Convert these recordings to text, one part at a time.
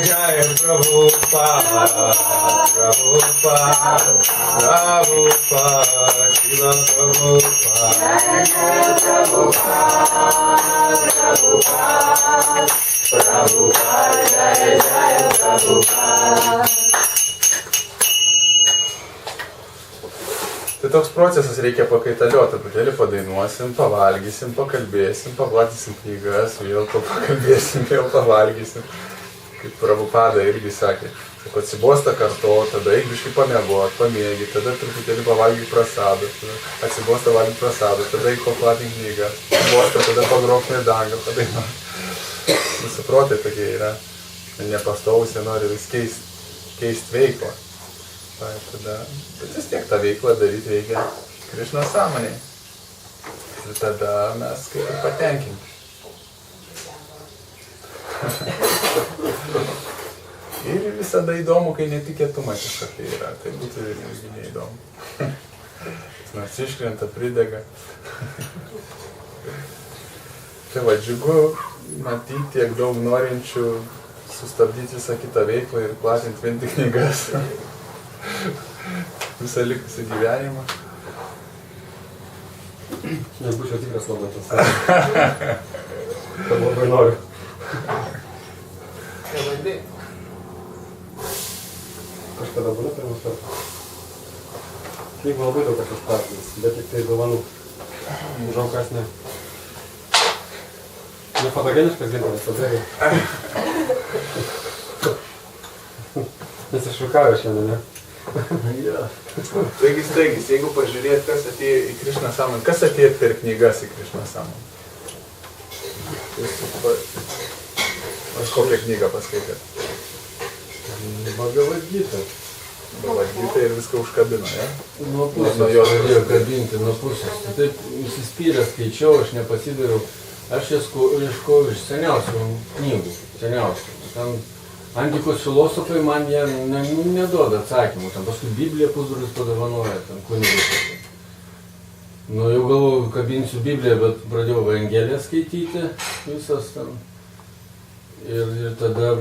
Jaya Prabhupada, Prabhupada, Prabhupada, Srila Prabhupada. Jaya Prabhupada, Prabhupada, Jaya Prabhupada. Tai toks procesas, reikia pakaitaliuoti, truputėlį padainuosim, pavalgysim, pakalbėsim, paplatysim knygas, vėl pakalbėsim, vėl pavalgysim. Kaip Prabhupada irgi sakė, sako, atsibosta karto, tada eik biškai pamiegot, pamėgi, tada truputėlį pavalgyk prasadą, atsibosta valgyk prasadą, tada eik paplatink knygas, atsibosta, tada pagrok medangą, padainuot. Mūsų protai tokie yra, nepastovus, jie nori vis keist veiklą. Tada, bet vis tiek tą veiklą daryti reikia Krišnos sąmonėj. Ir tada mes kaip ir patenkinti. Ir visada įdomu, kai netikėtumai kažkokie yra. Tai būtų irgi neįdomu. Nors iškrenta, pridega. Čia va džiugu matyti tiek daug norinčių sustabdyti visą kitą veiklą ir platinti vien tik knygas. Visą likusį gyvenimą. Nebūčiau tikras labai tas. Kad labai noriu. Kažkada būna pirmus kartus. Knygų labai daug kas užpartinis, bet tik tai dovanų. Žaukas ne. Nefotogeniškas gintaras, padzėgai. Nes aš šukavęs šiandien, ne? Ja. Taigi, jeigu pažiūrėt, kas atėjo į Krišną sąmonę, kas atėjo per knygas į Krišną sąmonę? Aš kokią knygą paskaitėt? Bhagavad Gita. Bhagavad Gita ir viską užkabino, ja? Nuo pusės pradėjau kabinti, nuo pusės. Taip įsispyrę skaičiau, aš nepasidariau. Aš ieškojau iš seniausių knygų, Ten antikos filosofai man jie neduoda atsakymų, ten paskui Bibliją pusbrolis padovanoja, ten kunigas. Nu, jau galvoju, kabinsiu Bibliją, bet pradėjau Evangeliją skaityti visas ten. Ir tada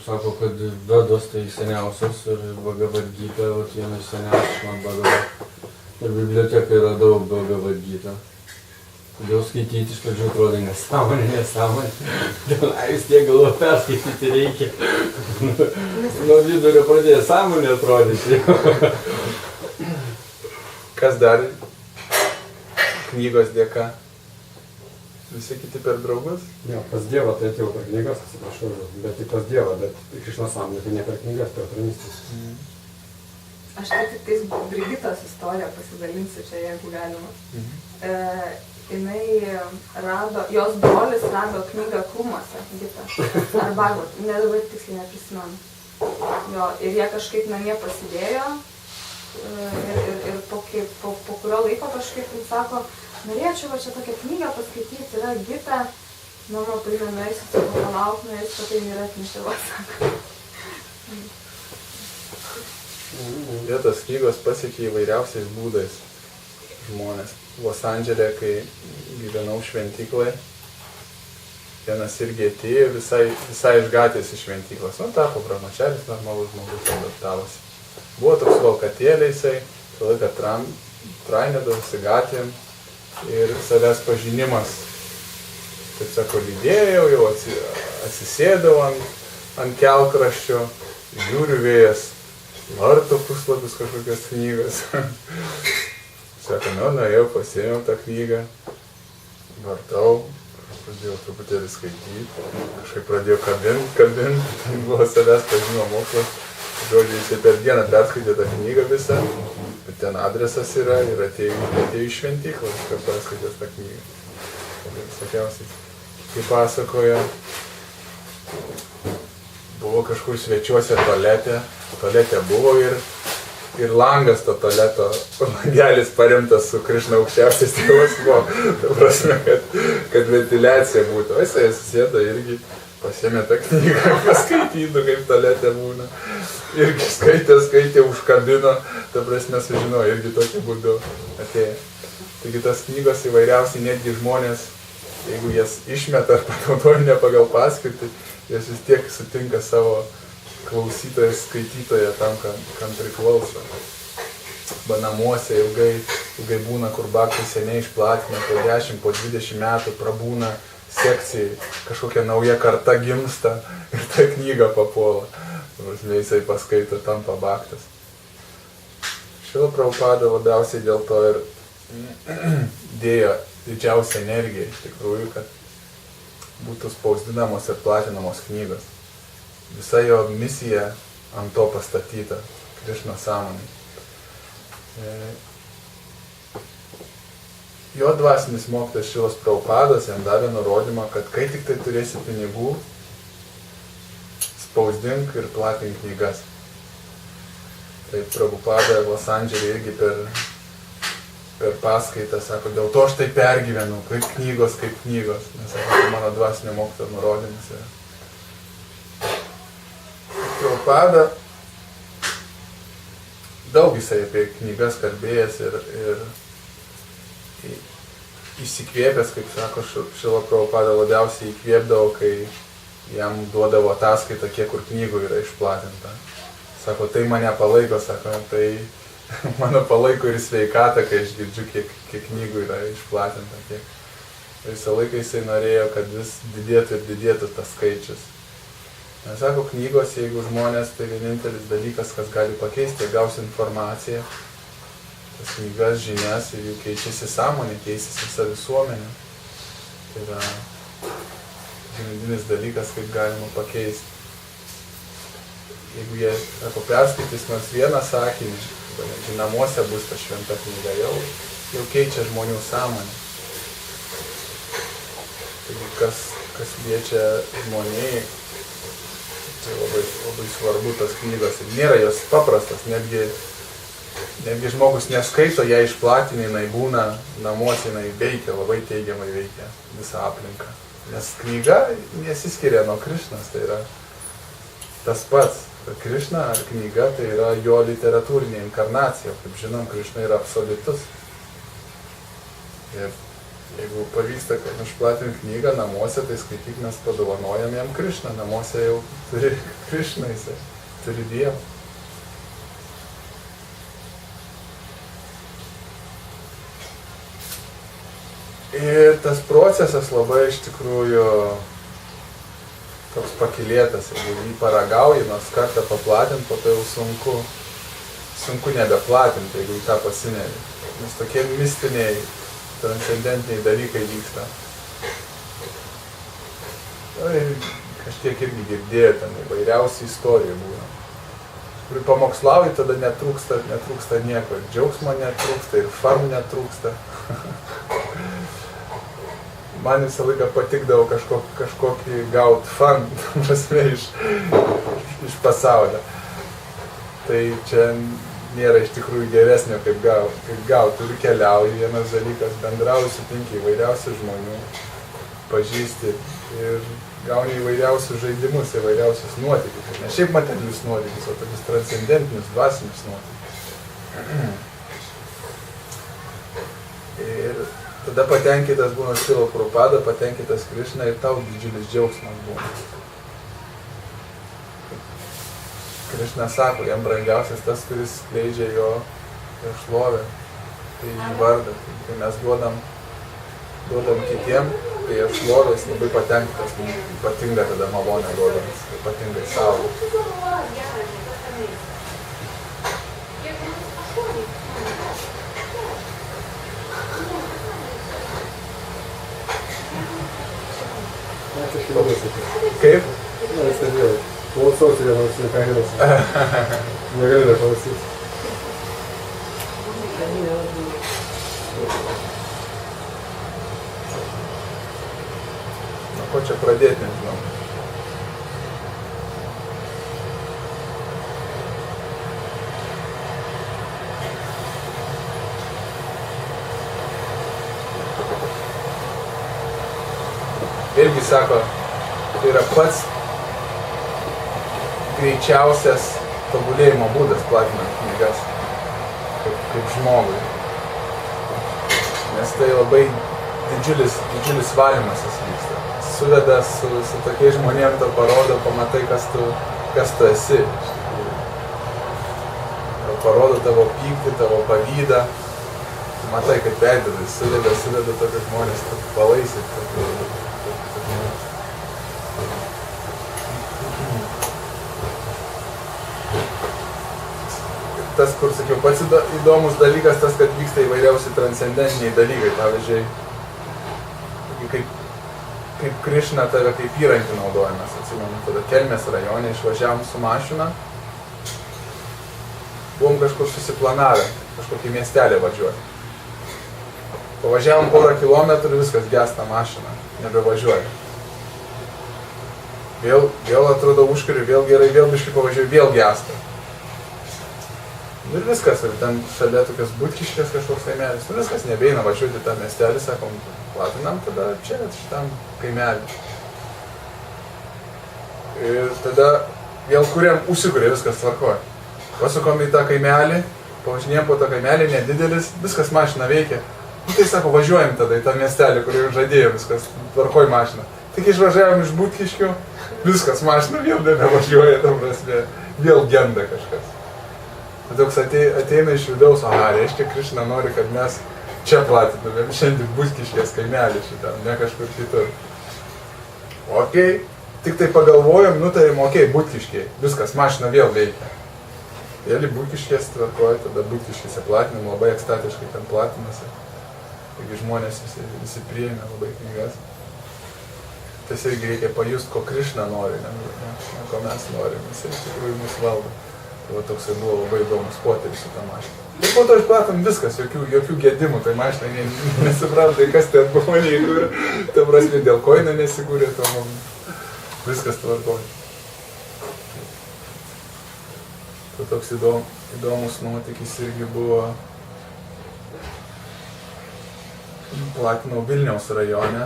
sako, kad Vedos tai seniausios ir Bhagavad Gita, viena iš seniausios man Bhagavad. Ir bibliotekai radau Bhagavad Gita. Todėl skaityti iš pradžių atrodo nesąmonė. Vis tiek galvo perskaityti reikia. Nuo vidurio pradėjo sąmonė atrodyti. Kas dar knygos dėka? Visi kiti per draugus? Ne, pas Dievą tai atėjau per knygas, atsiprašau, bet tik pas Dievą, bet Krišnos sąmonė tai ne per knygas, per tarnystės. Aš tik tais Brigitos istoriją pasidalinsiu čia, jeigu galima. Jinai rado, jos brolis rado knygą Krūmuose, Gita, ar Bhagavad, dabar tiksliai neprisimenu. Jo, ir jie kažkaip namie pasidėjo ir po kurio laiko kažkaip sako, norėčiau va čia tokią knygą paskaityti, yra Gita, mama paima nueisiu, sako, palauk, nueisiu, tai yra atnešė, sako. Vietos knygos pasiekė įvairiausiais būdais žmonės. Los Andželė, kai gyvenau šventykloje, vienas irgi atėjo visai iš gatvės iš šventyklos. Nu, tapo brahmačaris, normalus žmogus, adaptavosi. Buvo toks valkatėlė jisai, visą laiką trainėdavosi gatvėm ir savęs pažinimas. Taip sako, lydėjau, jau atsisėdau ant kelkraščio, žiūriu vėjas, varto puslapius kažkokios knygos. Sako, nuėjau, pasiėmiau tą knygą, vartau, pradėjau truputėlį skaityti, kažkaip pradėjau kabint, buvo savęs pažinimo mokslas. Žodžiu, jisai per dieną perskaitė tą knygą visą, bet ten adresas yra ir atėjo į šventyklą, kad perskaitęs tą knygą. Sakiausiai, kaip pasakoja, buvo kažkur svečiuose tualete buvo ir langas to tualeto, langelis paremtas su Krišna aukščiausias tėvas buvo, ta prasme, kad ventiliacija būtų. O jisai susėdo irgi, pasiėmė tą knygą, paskaitytų, kaip tualete būna. Irgi skaitė, užkabino, ta prasme, sužinojo, irgi tokiu būdu atėjo. Taigi tas knygos įvairiausiai, netgi žmonės jeigu jas išmeta ar panaudoja ne pagal paskirtį, jas vis tiek sutinka savo klausytoją, skaitytoją tam, kam priklauso. Ba namuose ilgai būna, kur baktai seniai išplatina, po 10, po 20 metų prabūna sekcijai, kažkokia nauja karta gimsta ir ta knyga papuola. Jisai paskaito, tampa baktas. Šrila Prabhupada labiausiai dėl to ir dėjo didžiausią energiją iš tikrųjų, kad būtų spausdinamos ir platinamos knygos. Visa jo misija ant to pastatyta, Krišna sąmonė. Jo dvasinis mokytojas Šrilas Prabhupadas jam davė nurodymą, kad kai tik tai turėsi pinigų, spausdink ir platink knygas. Tai Prabhupada Los Andželė irgi per paskaitą sako, dėl to aš tai pergyvenu, kaip knygos. Nes tai mano dvasinio mokytojo nurodymas yra. Prabhupada daug jisai apie knygas kalbėjęs ir įsikvėpęs, kaip sako, Šrila Prabhupada labiausiai įkvėpdavo, kai jam duodavo ataskaitą, kiek kur knygų yra išplatinta. Sako, tai mane palaiko, sako, tai mano palaiko ir sveikatą, kai aš girdžiu, kiek knygų yra išplatinta. Kiek. Visą laiką jisai norėjo, kad vis didėtų ir didėtų tas skaičius. Nes sako, knygos, jeigu žmonės, tai vienintelis dalykas, kas gali pakeisti, jie gaus informaciją, tas knygas, žinias ir jų keičiasi sąmonė, keičiasi visa visuomenė. Tai yra pagrindinis dalykas, kaip galima pakeisti. Jeigu jie, sako, perskaitys nors vieną sakinį, jeigu namuose bus ta šventa knyga, jau keičia žmonių sąmonę. Taigi, kas liečia žmoniai, tai labai svarbu tas knygos. Ir nėra jos paprastas, netgi žmogus neskaito, ją išplatinė, jinai būna namuose, jinai veikia, labai teigiamai veikia visą aplinką. Nes knyga nesiskiria nuo Krišnos, tai yra tas pats. Krišna ar knyga tai yra jo literatūrinė inkarnacija, kaip žinom, Krišna yra absoliutus. Ir jeigu pavyksta, kad išplatim knygą namuose, tai skaityk, mes padovanojam jam Krišną, namuose jau turi Krišną, jisai turi Dievą. Ir tas procesas labai iš tikrųjų toks pakylėtas, jeigu jį paragauji, nors kartą paplatint, po to jau sunku nebeplatinti, jeigu į tą pasineri. Nes tokie mistiniai, transcendentiniai dalykai vyksta. Ir kažkiek irgi girdėjo, ten įvairiausių istorijų būna. Kur pamokslauji, tada netrūksta nieko, džiaugsmo netrūksta ir farm netrūksta. Man visą laiką patikdavo kažkokį gaut fan, prasme, iš pasaulio. Tai čia nėra iš tikrųjų geresnio kaip gaut. Turi keliauji, vienas dalykas, bendrauji, sutinki įvairiausių žmonių, pažįsti ir gauni įvairiausius žaidimus, įvairiausius nuotykius. Ne šiaip materialius nuotykius, o tokius transcendentinius, dvasinius nuotykius. Ir tada patenkintas būna Šrila Prabhupada, patenkintas Krišna ir tau didžiulis džiaugsmas būna. Krišna sako, jam brangiausias tas, kuris skleidžia jo šlovę, tai jį vardą. Kai mes duodam kitiem, tai jo šlovę, jis labai patenkintas, ypatinga tada malonę duodamas, ypatingai savo. Kaip? Na, jis nedėjau. Klausausi vienos sveikahiros. Negali neklausyti. Na, ko čia pradėti, nežinau. Irgi sako, tai yra pats greičiausias tobulėjimo būdas platinant knygas, kaip žmogui. Nes tai labai didžiulis valymasis vyksta. Suveda su tokiais žmonėm, tau parodo, pamatai, kas tu esi. Parodo tavo pyktį, tavo pavydą. Matai, kad veidrodai suveda tokius žmonės, tu palaisit. Tas, kur sakiau, pats įdomus dalykas, tas, kad vyksta įvairiausi transcendentiniai dalykai. Pavyzdžiui, kaip Krišna tave kaip įrankį naudojamas. Atsimenu, tada Kelmės rajone išvažiavom su mašina. Buvom kažkur susiplanavę, kažkokį miestelį važiuoti. Pavažiavom porą kilometrų, viskas gęsta mašina, nebevažiuoja. Vėl atrodo užkuriu, vėl gerai, vėl biškai pavažiuoju, vėl gęsta. Ir viskas, ir ten šalia tokias Butkiškės kažkoks kaimelis. Ir viskas, nebeina važiuoti tą miestelį, sakom, platinam tada čia, šitam kaimelį. Ir tada vėl užsikūrė, viskas tvarkoja. Pasukom į tą kaimelį, pavažinėjom po tą kaimelį, nedidelis, viskas mašina veikia. Nu tai sako, važiuojam tada į tą miestelį, kur jau žadėjo, viskas tvarkoj mašina. Tik išvažiavom iš Butkiškių, viskas mašina vėl nebevažiuoja, tam prasme, vėl genda kažkas. Toks ateina iš vidaus, reiškia, Krišna nori, kad mes čia platintumėm šiandien Butkiškės kaimelį šitam, ne kažkur kitur. Okei, tik tai pagalvojom, nutarėm, Butkiškiai, viskas, mašina vėl veikia. Vėl į Butkiškės tvarkoja, tada Butkiškėse platinam, labai ekstatiškai ten platinasi. Taigi žmonės visi priėmė labai knygas. Tas irgi reikia pajust, ko Krišna nori, ne ko mes norim, jis iš tikrųjų mus valdo. Tai toksai buvo labai įdomus potyris su tą mašiną. Ir po to išplatom viskas, jokių gedimų, tai mašina nesuprantai, kas ten buvo neįkūrė, ta prasme, dėl ko jinai nesikūrė, to viskas tvarkoja. Tai toks įdomus nuotykis irgi buvo, platinau Vilniaus rajone.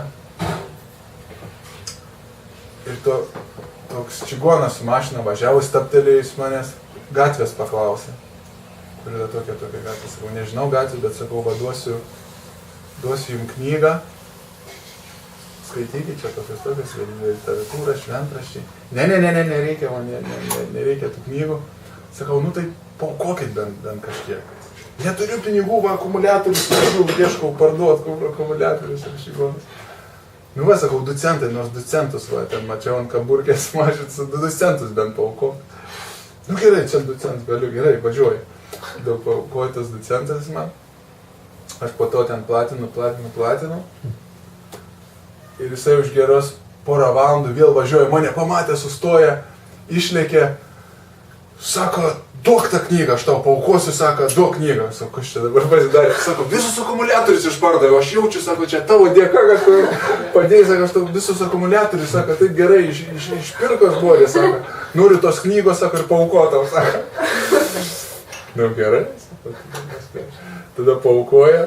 Ir toks čigonas su mašina važiavo, stabtelėjus manęs, gatvės paklausė. Kur yra tokia gatvė, sakau, nežinau gatvės, bet sakau, duosiu jums knygą. Skaitykit čia tokias literatūrą, šventraščiai. Nereikia, man nereikia tų knygų. Sakau, nu tai paukokit bent kažkiek. Neturiu pinigų, akumuliatorius, ieškau parduot akumuliatorius ir čigonas. Nu va, sakau, 2 centai, nors 2 centus, va, ten mačiau ant kaburkės mažinti, 2 centus bent paaukok. Nu gerai, čia 2 centus galiu, gerai, važiuoju. Daug paaukoju tas 2 centas man. Aš po to ten platinu. Ir jisai už geros porą valandų vėl važiuoja, mane pamatė, sustoja, išlėkė. Sako, duok tą knygą, aš tau paaukosiu, sako, duok knygą. Sako, kas čia dabar pasidarė? Sako, visus akumuliatorius išpardaviau, aš jaučiu, sako, čia tavo dėka, kad tu padėjai, sako, aš tau visus akumuliatorius, sako, taip gerai, išpirko žmonės, sako, noriu tos knygos, sako, ir paaukotau, sako. Nu gerai, sako, tada paaukoja,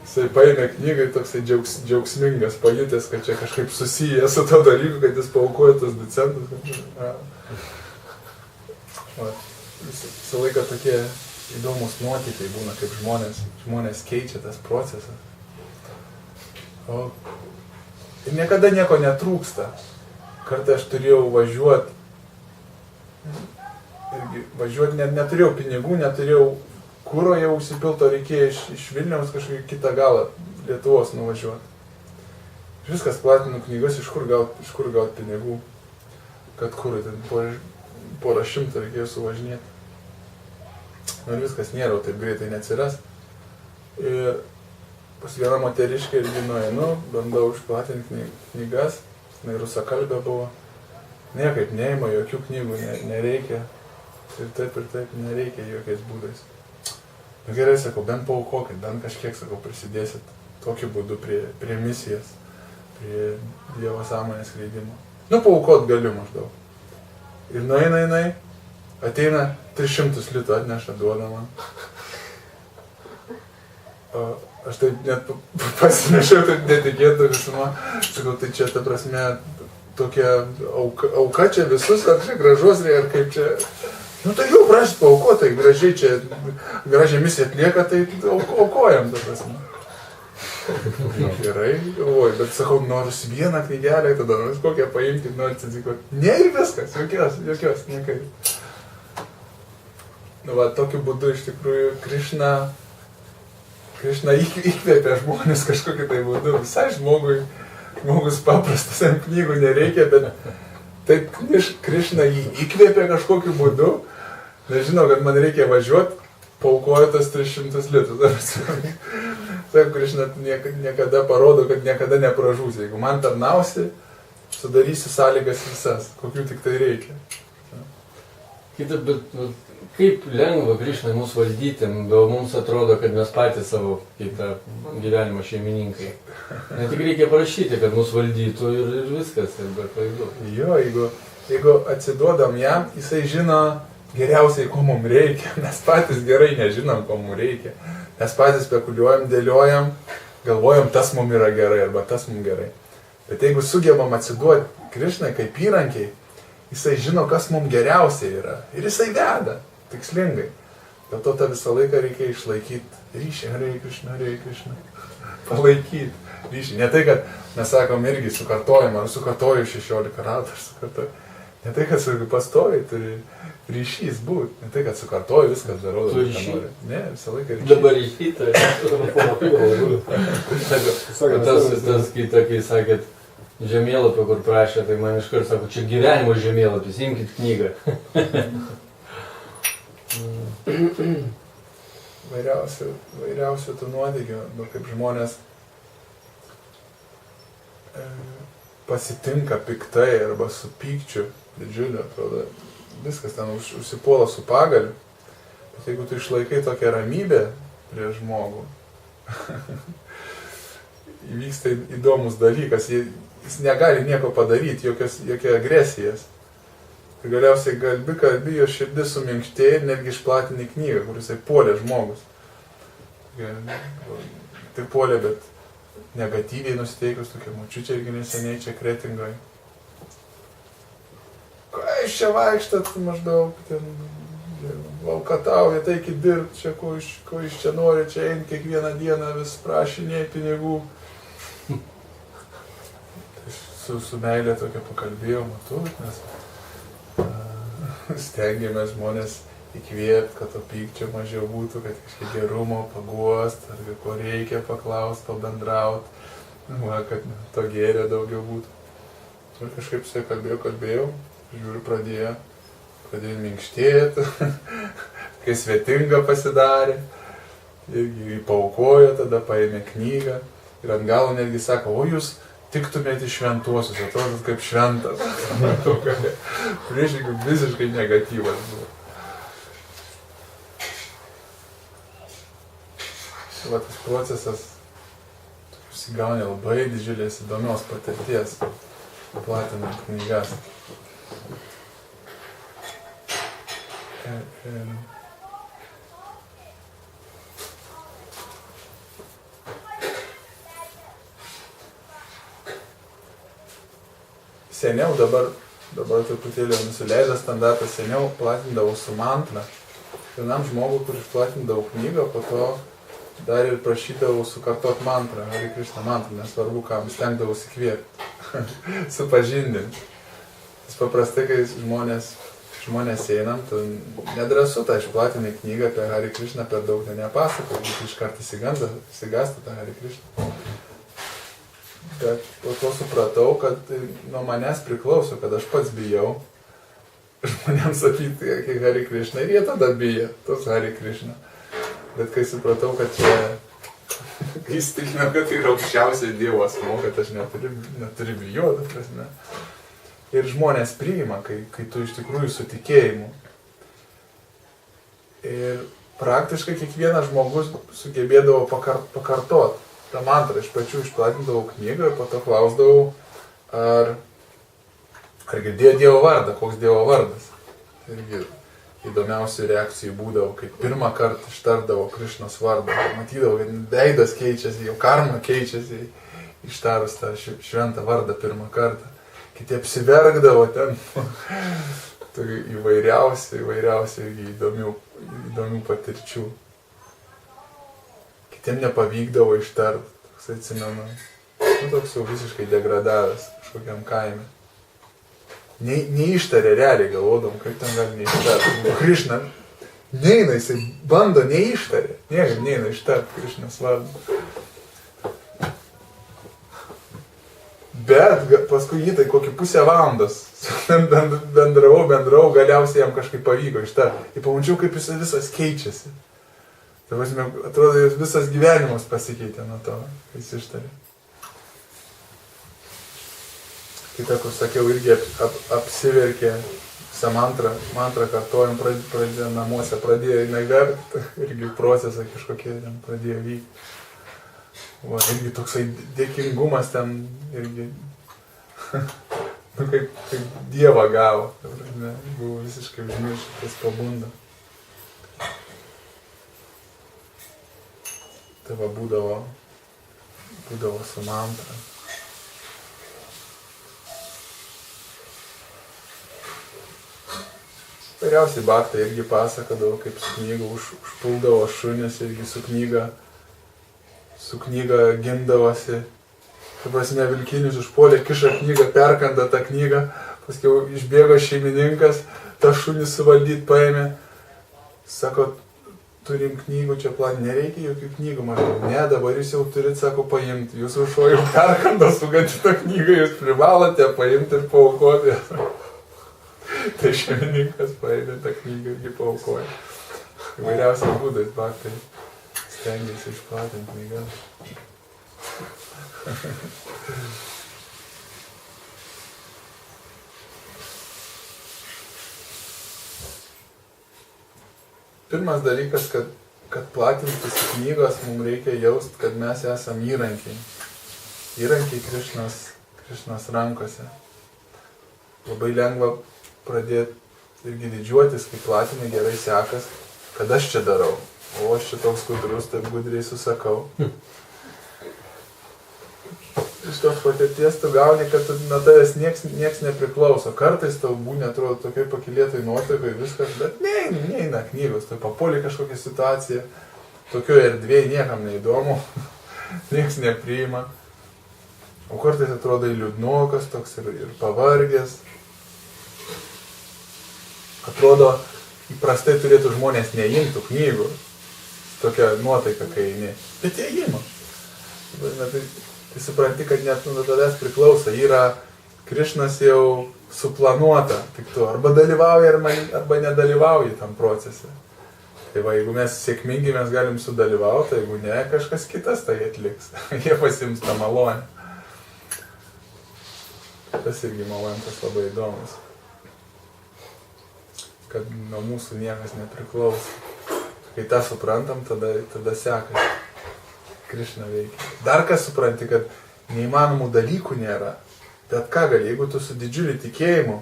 jisai paėmė knygą, toksai džiaugsmingas, pajutęs, kad čia kažkaip susiję su to dalyku, kad jis paaukoja tos 2 centus. Visą laiką tokie įdomus nuotykiai būna, kaip žmonės keičia tas procesas. Ir niekada nieko netrūksta. Kartą aš turėjau važiuoti, neturėjau pinigų, neturėjau kuro jau užsipilto, reikėjo iš Vilniaus kažkokį kitą galą Lietuvos nuvažiuoti. Viskas platinu knygas, iš kur gaut pinigų, kad kurui ten porą šimtų reikėjo suvažinėti. Ir viskas nėra, taip greitai neatsiras. Ir pas vieną moteriškę irgi nueinu, bandau išplatinti knygas, jinai rusakalbė buvo. Niekaip neima, jokių knygų nereikia. Ir taip, nereikia jokiais būdais. Nu gerai, sakau, bent paaukokit, bent kažkiek, sakau, prisidėsit tokiu būdu prie misijas, prie Dievo sąmonės skleidimo. Nu, paaukot galiu maždaug. Ir nueina, ateina 300 litų atneša, duoda man. Aš taip net pasinešiau, taip netikėtų visumą. Sakau, tai čia, ta prasme, tokia auka čia visus, ar čia gražos, ar kaip čia. Nu tai jau prašyti paaukoti, tai gražiai čia, gražiai misiją atlieka, tai aukojam, ta prasme. Gerai, oi, bet sakau, nors vieną knygelę, tada nors kokią paimti, nors atsikuoti. Ne ir viskas, jokios, niekai. Nu, va, tokiu būdu iš tikrųjų Krišna įkvėpia žmonės kažkokiu tai būdu. Visai žmogus paprastas, ant knygų nereikia, bet taip Krišna jį įkvėpia kažkokiu būdu. Nežinau, kad man reikia važiuoti, paukoju tas 300 litrų. Taip, Krišna niekada parodo, kad niekada nepražūs. Jeigu man tarnausi, sudarysi sąlygas visas, kokių tik tai reikia. Kita, bet kaip lengva Krišnai mus valdyti, gal mums atrodo, kad mes patys savo kitą gyvenimo šeimininkai. Ne tik reikia prašyti, kad mus valdytų ir viskas, ir be klaidų. Jo, jeigu atsiduodam jam, jisai žino geriausiai, ko mums reikia. Mes patys gerai nežinom, ko mums reikia. Mes patys spekuliuojam, dėliojam, galvojam, tas mums yra gerai arba tas mums gerai. Bet jeigu sugebam atsiduoti Krišnai kaip įrankiai, jisai žino, kas mums geriausiai yra. Ir jisai veda, tikslingai. Dėl to tą visą laiką reikia išlaikyti ryšį. Hare Krishna. Palaikyti ryšį. Ne tai, kad mes sakom irgi sukartojam, ar sukartoju 16 ratų, ar sukartoju. Ne tai, kad pastoviai turi ryšys būti. Ne tai, kad sukartoju, viskas darau, ką nori. Ne, visą laiką ryšys. Dabar ryšys. Tas kita, kai sakėt, žemėlapio, kur prašė, tai man iškart sako, čia gyvenimo žemėlapis, imkit knygą. Vairiausių tų nuotykių, kaip žmonės pasitinka piktai arba su pykčiu didžiuliu, atrodo, viskas ten užsipuola su pagaliu. Bet jeigu tu išlaikai tokią ramybę prieš žmogų, įvyksta įdomus dalykas, jis negali nieko padaryti, jokia agresijas. Ir galiausiai kalbi, jo širdis suminkštėja ir netgi išplatinį knygą, kur jisai puolė žmogus. Tai puolė, bet negatyviai nusiteikus, tokia močiučia irgi neseniai čia Kretingoje. Ką iš čia vaikštat, maždaug, ten valkatauja, taigi dirbti čia, ko iš čia nori, čia eini kiekvieną dieną vis prašinėjai pinigų. Su meilė tokia pakalbėjau, matau, nes stengiamės žmonės įkvėpti, kad to pykčio mažiau būtų, kad kažkiek gerumo paguost, ar ko reikia paklaust, pabendraut, kad to gėrio daugiau būtų. Ir kažkaip su kalbėjau, žiūriu, pradėjo minkštėti, kai svetinga pasidarė, irgi paaukojo, tada paėmė knygą ir ant galo netgi sako, o jūs tiktumėte šventuosius, atrodo kaip šventas. Priešingai visiškai negatyvas buvo. Va, tas procesas įsigaunė labai didžiulės įdomios patirties, platinant knygas. Seniau, dabar truputėlį nusileidęs standartas, seniau platindavau su mantra. Vienam žmogui, kur išplatindavau knygą, po to dar ir prašydavau sukartot mantrą, Hare Krishna mantrą, nesvarbu kam, stengdavau įkvėpti, supažindinti. Nes paprastai, kai žmonės einam, tai nedrąsu tą išplatinį knygą apie Hare Krishna per daug nepasakau, būtų iškart įsigąsta tą Hare Krishna. Bet po to supratau, kad nuo manęs priklauso, kad aš pats bijau žmonėms sakyti, kai Hare Krishna, ir jie tada bijo, tos Hare Krishna. Bet kai supratau, kad čia, kai įsitikinau, kad tai yra aukščiausiai Dievo asmuo, kad aš neturiu bijoti, prasme. Ir žmonės priima, kai tu iš tikrųjų su tikėjimu. Ir praktiškai kiekvienas žmogus sugebėdavo pakartot tą mantrą. Iš pačių išplatindavau knygą ir po to klausdavau, ar girdėjo Dievo vardą, koks Dievo vardas. Irgi įdomiausių reakcijų būdavo, kai pirmą kartą ištardavo Krišnos vardą. Matydavau, kad veidas keičiasi, jau karma keičiasi, ištarus tą šventą vardą pirmą kartą. Kiti apsiverkdavo ten. Įvairiausių įdomių patirčių. Kitiem nepavykdavo ištart. toks atsimenu, nu, toks jau visiškai degradavęs kažkokiam kaime. Neištarė realiai, galvodom, kaip ten gali neištarti. Krišna, neina, jisai bando neištarė. Niekaip neina ištarti Krišnos vardą. Bet paskui jį tai kokį pusę valandos bendravau, galiausiai jam kažkaip pavyko ištarti. Ir pamačiau, kaip jis visas keičiasi. Tai vasime, atrodo, jis visas gyvenimas pasikeitė nuo to, kai jis ištarė. Kita, kur sakiau, irgi apsiverkė visą mantrą kartuojam, pradėjo namuose, pradėjo jinai verkti, irgi procesą kažkokie ten pradėjo vykti. Va, irgi toksai dėkingumas ten irgi, nu, kaip Dievą gavo, buvo visiškai užmirštas, pabunda. Tai va, būdavo su mantra. Vairiausiai baktai irgi pasakodavo, kaip su knyga užpuldavo šunis irgi su knyga gindavosi. Tai prasme, vilkinis užpuolė, kiša knygą, perkanda tą knygą, paskui išbėgo šeimininkas, tą šunį suvaldyti paėmė. Sako, turim knygų čia planą, nereikia jokių knygų, maždaug. Ne, dabar jūs jau turit, sako, paimti. Jūsų šuo jau perkanda sugantį tą knygą, jūs privalote paimti ir paaukoti. Tai šeimininkas paėmė tą knygą ir jį paaukoja. Įvairiausiais būdais baktai stengiasi išplatinti knygas. Pirmas dalykas, kad platintis knygos, mums reikia jaust, kad mes esam įrankiai. Įrankiai Krišnos rankose. Labai lengva pradėti irgi didžiuotis, kai platinai gerai sekas, kad aš čia darau. O aš čia toks gudrus, taip gudriai susakau. Iš tos patirties tu gauni, kad nuo tavęs nieks nepriklauso. Kartais tau būna, atrodo, tokiai pakilėtai nuotaikai viskas, bet neina knygos. Tu papuoli kažkokią situaciją, tokioje erdvėje niekam neįdomu, nieks nepriima. O kartais atrodo liūdnokas toks ir pavargęs. Atrodo, įprastai turėtų žmonės neimtų knygų. Tokia nuotaika, kai eini. Bet jie ima. Tai supranti, kad net nuo tavęs priklauso. Yra Krišnas jau suplanuota. Tik tu arba dalyvauji, arba nedalyvauji tam procese. Tai va, jeigu mes sėkmingi, mes galim sudalyvauti, jeigu ne, kažkas kitas tai atliks. Jie pasiims tą malonę. Tas irgi momentas labai įdomus. Kad nuo mūsų niekas nepriklauso. Kai tą suprantam, tada sekasi. Krišna veikia. Dar kas supranti, kad neįmanomų dalykų nėra. Bet ką gali, jeigu tu su didžiuliu tikėjimu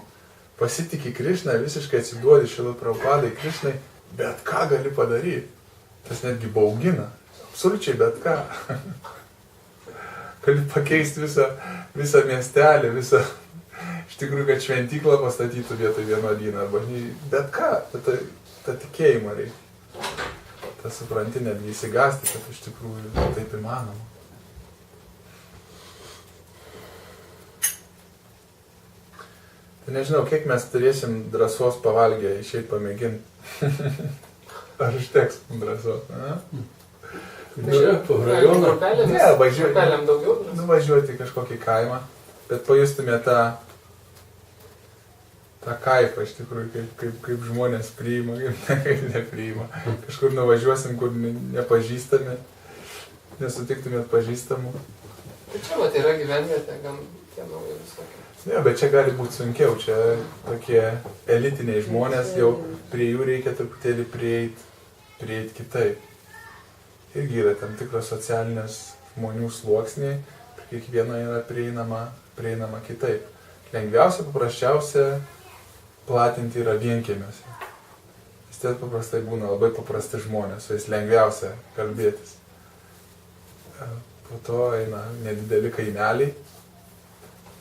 pasitiki Krišną, visiškai atsiduodi Šrila Prabhupadai Krišnai, bet ką gali padaryti. Tas netgi baugina. Absoliučiai bet ką. Gali pakeisti visą miestelį, iš tikrųjų, kad šventyklą pastatytų vietoj vienuolyną, arba bet ką, tą tikėjimą reikia. tą supranti, netgi įsigasti, kad iš tikrųjų taip įmanoma. Tai nežinau, kiek mes turėsim drąsos pavalgę išeit pamėginti. Ar užteks drąsos? Čia, po rajoną. Ne, važiuoti kažkokį kaimą, bet pajustume tą kaifą iš tikrųjų, kaip žmonės priima, kaip nepriima. Kažkur nuvažiuosim, kur nepažįstami, nesutiktumėt pažįstamų. Tai čia vat yra gyvenvietė, gan tie nauji visokie. Ne, bet čia gali būti sunkiau, čia tokie elitiniai žmonės, jau prie jų reikia truputėlį prieiti kitaip. Irgi yra tam tikros socialinės žmonių sluoksniai, kiekviena yra prieinama kitaip. Lengviausia, paprasčiausia platinti yra vienkiemiuose. Vis tiek paprastai būna labai paprasti žmonės, su jais lengviausia kalbėtis. Po to eina nedideli kaimeliai.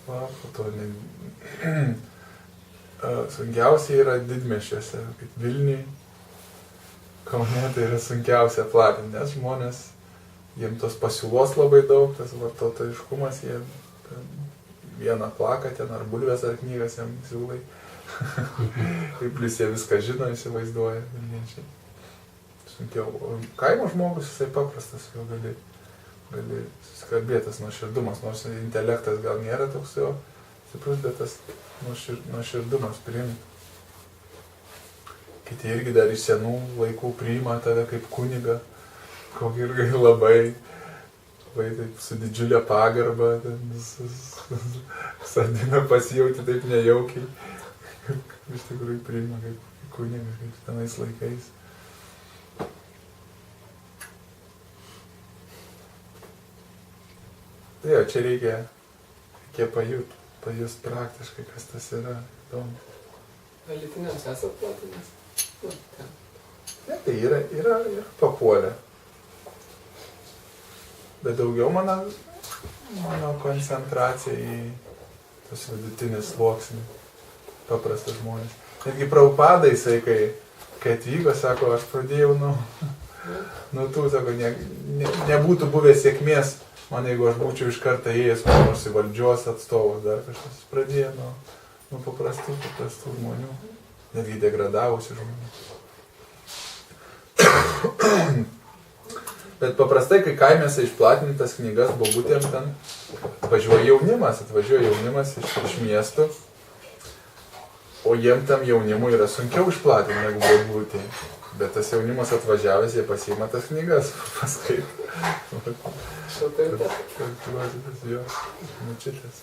Po to sunkiausia yra didmiesčiuose, kaip Vilniuj. Kaune tai yra sunkiausia platinti, nes žmonės jiem tos pasiūlos labai daug, tas vartotojiškumas, jie vieną plaką ten, ar bulvės, ar knygas jam siūlai. Ir plus jie viską žino, įsivaizduoja. Sunkiau. O kaimo žmogus, jisai paprastas, jau gali susikalbėtas nuoširdumas, nors intelektas gal nėra toks jo stiprus, bet tas nuoširdumas priimti. Kiti irgi dar iš senų laikų priima tave kaip kunigą, kokį irgi labai taip su didžiulė pagarba, sardina pasijauti taip nejaukiai, iš tikrųjų priima kaip kunigą, kaip tenais laikais. Tai jo, čia reikia pajust praktiškai, kas tas yra įdomu. Lytiniams esat platinės? Ne, tai yra papuolę. Bet daugiau mano koncentracija į tos vidutinis sluoksnį, paprastas žmonės. Netgi Prabhupada jisai, kai atvyko, sako, aš pradėjau nuo tų, sako, nebūtų buvęs sėkmės, man jeigu aš būčiau iš karto ėjęs, nors į valdžios atstovus, dar kažkas pradėjo nuo paprastų žmonių, netgi degradavusių žmonių. Bet paprastai, kai kaimėse išplatintas knygas bobutėm, ten atvažiuoja jaunimas iš miestų, o jiem tam jaunimui yra sunkiau išplatinti negu bobutė. Bet tas jaunimas atvažiavęs, jie pasiima tas knygas, paskaito. Tas jo, mačytas.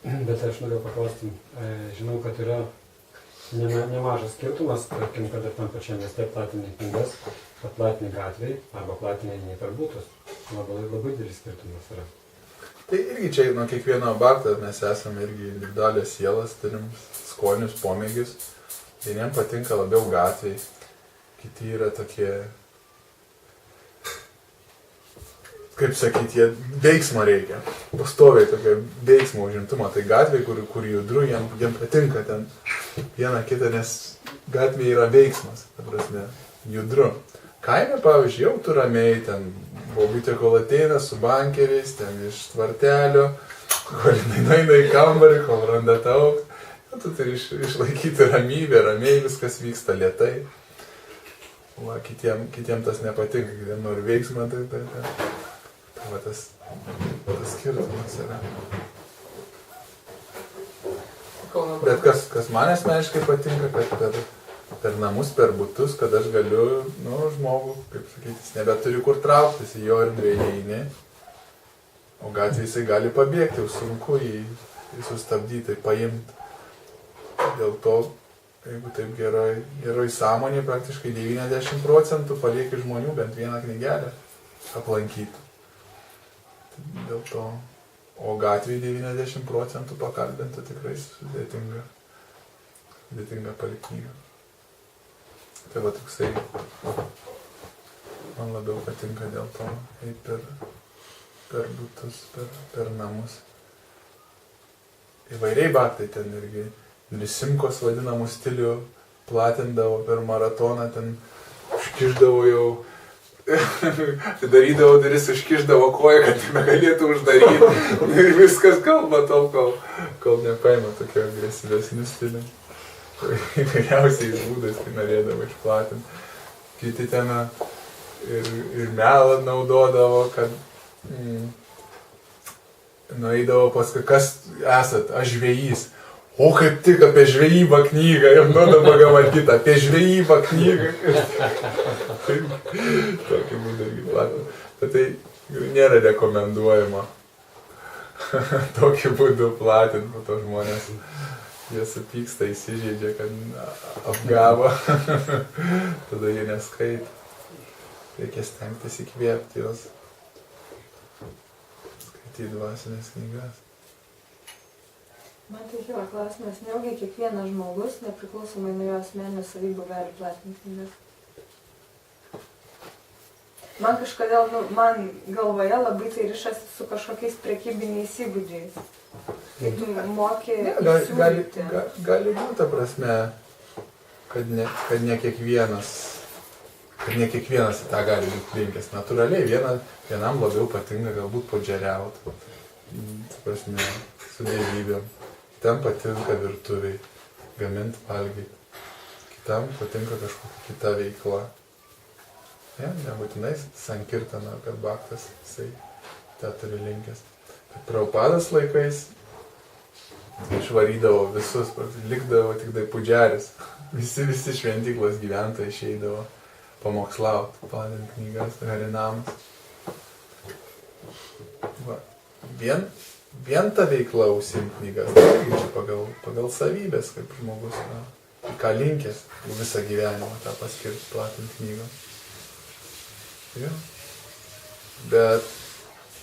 Bet aš noriu paklausti, žinau, kad yra nemažas skirtumas, tarkim, kad ir tam pačiam mieste platinė knygas, kad platinė gatvėj arba platinė ne per būtus. Labai didelis skirtumas yra. Tai irgi čia nuo kiekvieno bakto mes esame irgi individualios sielas, turim skonius, pomėgius. Vieniem patinka labiau gatvėj, kiti yra tokie, kaip sakyti, jie veiksmo reikia. Pastoviai tokia veiksmo užimtumo. Tai gatvėj, kur judru, jiem patinka ten vieną kitą, nes gatvėje yra veiksmas, ta prasme, judru. Kaime, pavyzdžiui, jau tu ramiai, ten bobutė kol ateina su bankeriais, ten iš tvartelio, kol jinai į kambarį, kol randa tau, tu turi išlaikyti ramybę, ramiai viskas vyksta lėtai. Va, kitiem tas nepatinka, kitiem nori veiksmą, tai va tas skirtumas yra. Bet kas man asmeniškai patinka, kad per namus, per butus, kad aš galiu, žmogų, kaip sakyti, jis nebeturi kur trauktis, į jo erdvėje įeini, o gatvėje jisai gali pabėgti, jau sunku jį sustabdyti, paimti. Dėl to, jeigu taip geroj sąmonė, praktiškai 90% palieki žmonių bent vieną knygelę aplankytų. Dėl to, o gatvėje 90% pakalbintų tikrai sudėtinga palikti knygą. Tai va toksai, man labiau patinka dėl to, eiti per butus, per namus. Įvairiai baktai ten irgi. Simkos vadinamų stilių platindavo per maratoną, ten užkišdavo jau, atidarydavo duris, užkišdavo koją, kad negalėtų uždaryti. Ir viskas kalba tol, kol nepaima tokio agresyvesnių stilių. Įvairiausiais būdais, kai norėdavo išplatinti. Kiti ten ir melą naudodavo, kad nueidavo paskui, kas esat, aš žvejys. O kaip tik apie žvejybą knygą, jam duodama gal kitą, apie žvejybą knygą. Tokį būdą irgi platinti. Bet tai nėra rekomenduojama tokiu būdu platinti, po to žmonės. Jie supyksta, įsižeidžia, kad apgavo, tada jie neskaito. Reikia stengtis įkvėpti jos, skaityti dvasinės knygas. Man tai kyla klausimas, nejaugi kiekvienas žmogus, nepriklausomai nuo jo asmeninių savybių, gali platinti knygas. Man kažkodėl, man galvoje labai tai rišasi su kažkokiais prekybiniais įgūdžiais. Kai tu moki įsiūlyti. Gali būti, ta prasme, kad ne kiekvienas kad ne kiekvienas į tą gali būti linkęs. Natūraliai vienam labiau patinka galbūt podžeriauti, su dievybėm. Kitam patinka virtuviai, gaminti, valgyti. Kitam patinka kažkokia kita veikla. Ja, nebūtinai sankirtana, kad baktas, jisai tą turi linkęs. Bet Prabhupados laikais išvarydavo visus, likdavo tik tai pudžeris. Visi šventyklos gyventojai išeidavo pamokslauti, platint knygas, harinamas. Va. Vien ta veikla užsiimti knygas, tai čia pagal savybės, kaip žmogus, ką linkęs visą gyvenimą tą paskirti platinti knygą. Ja. Bet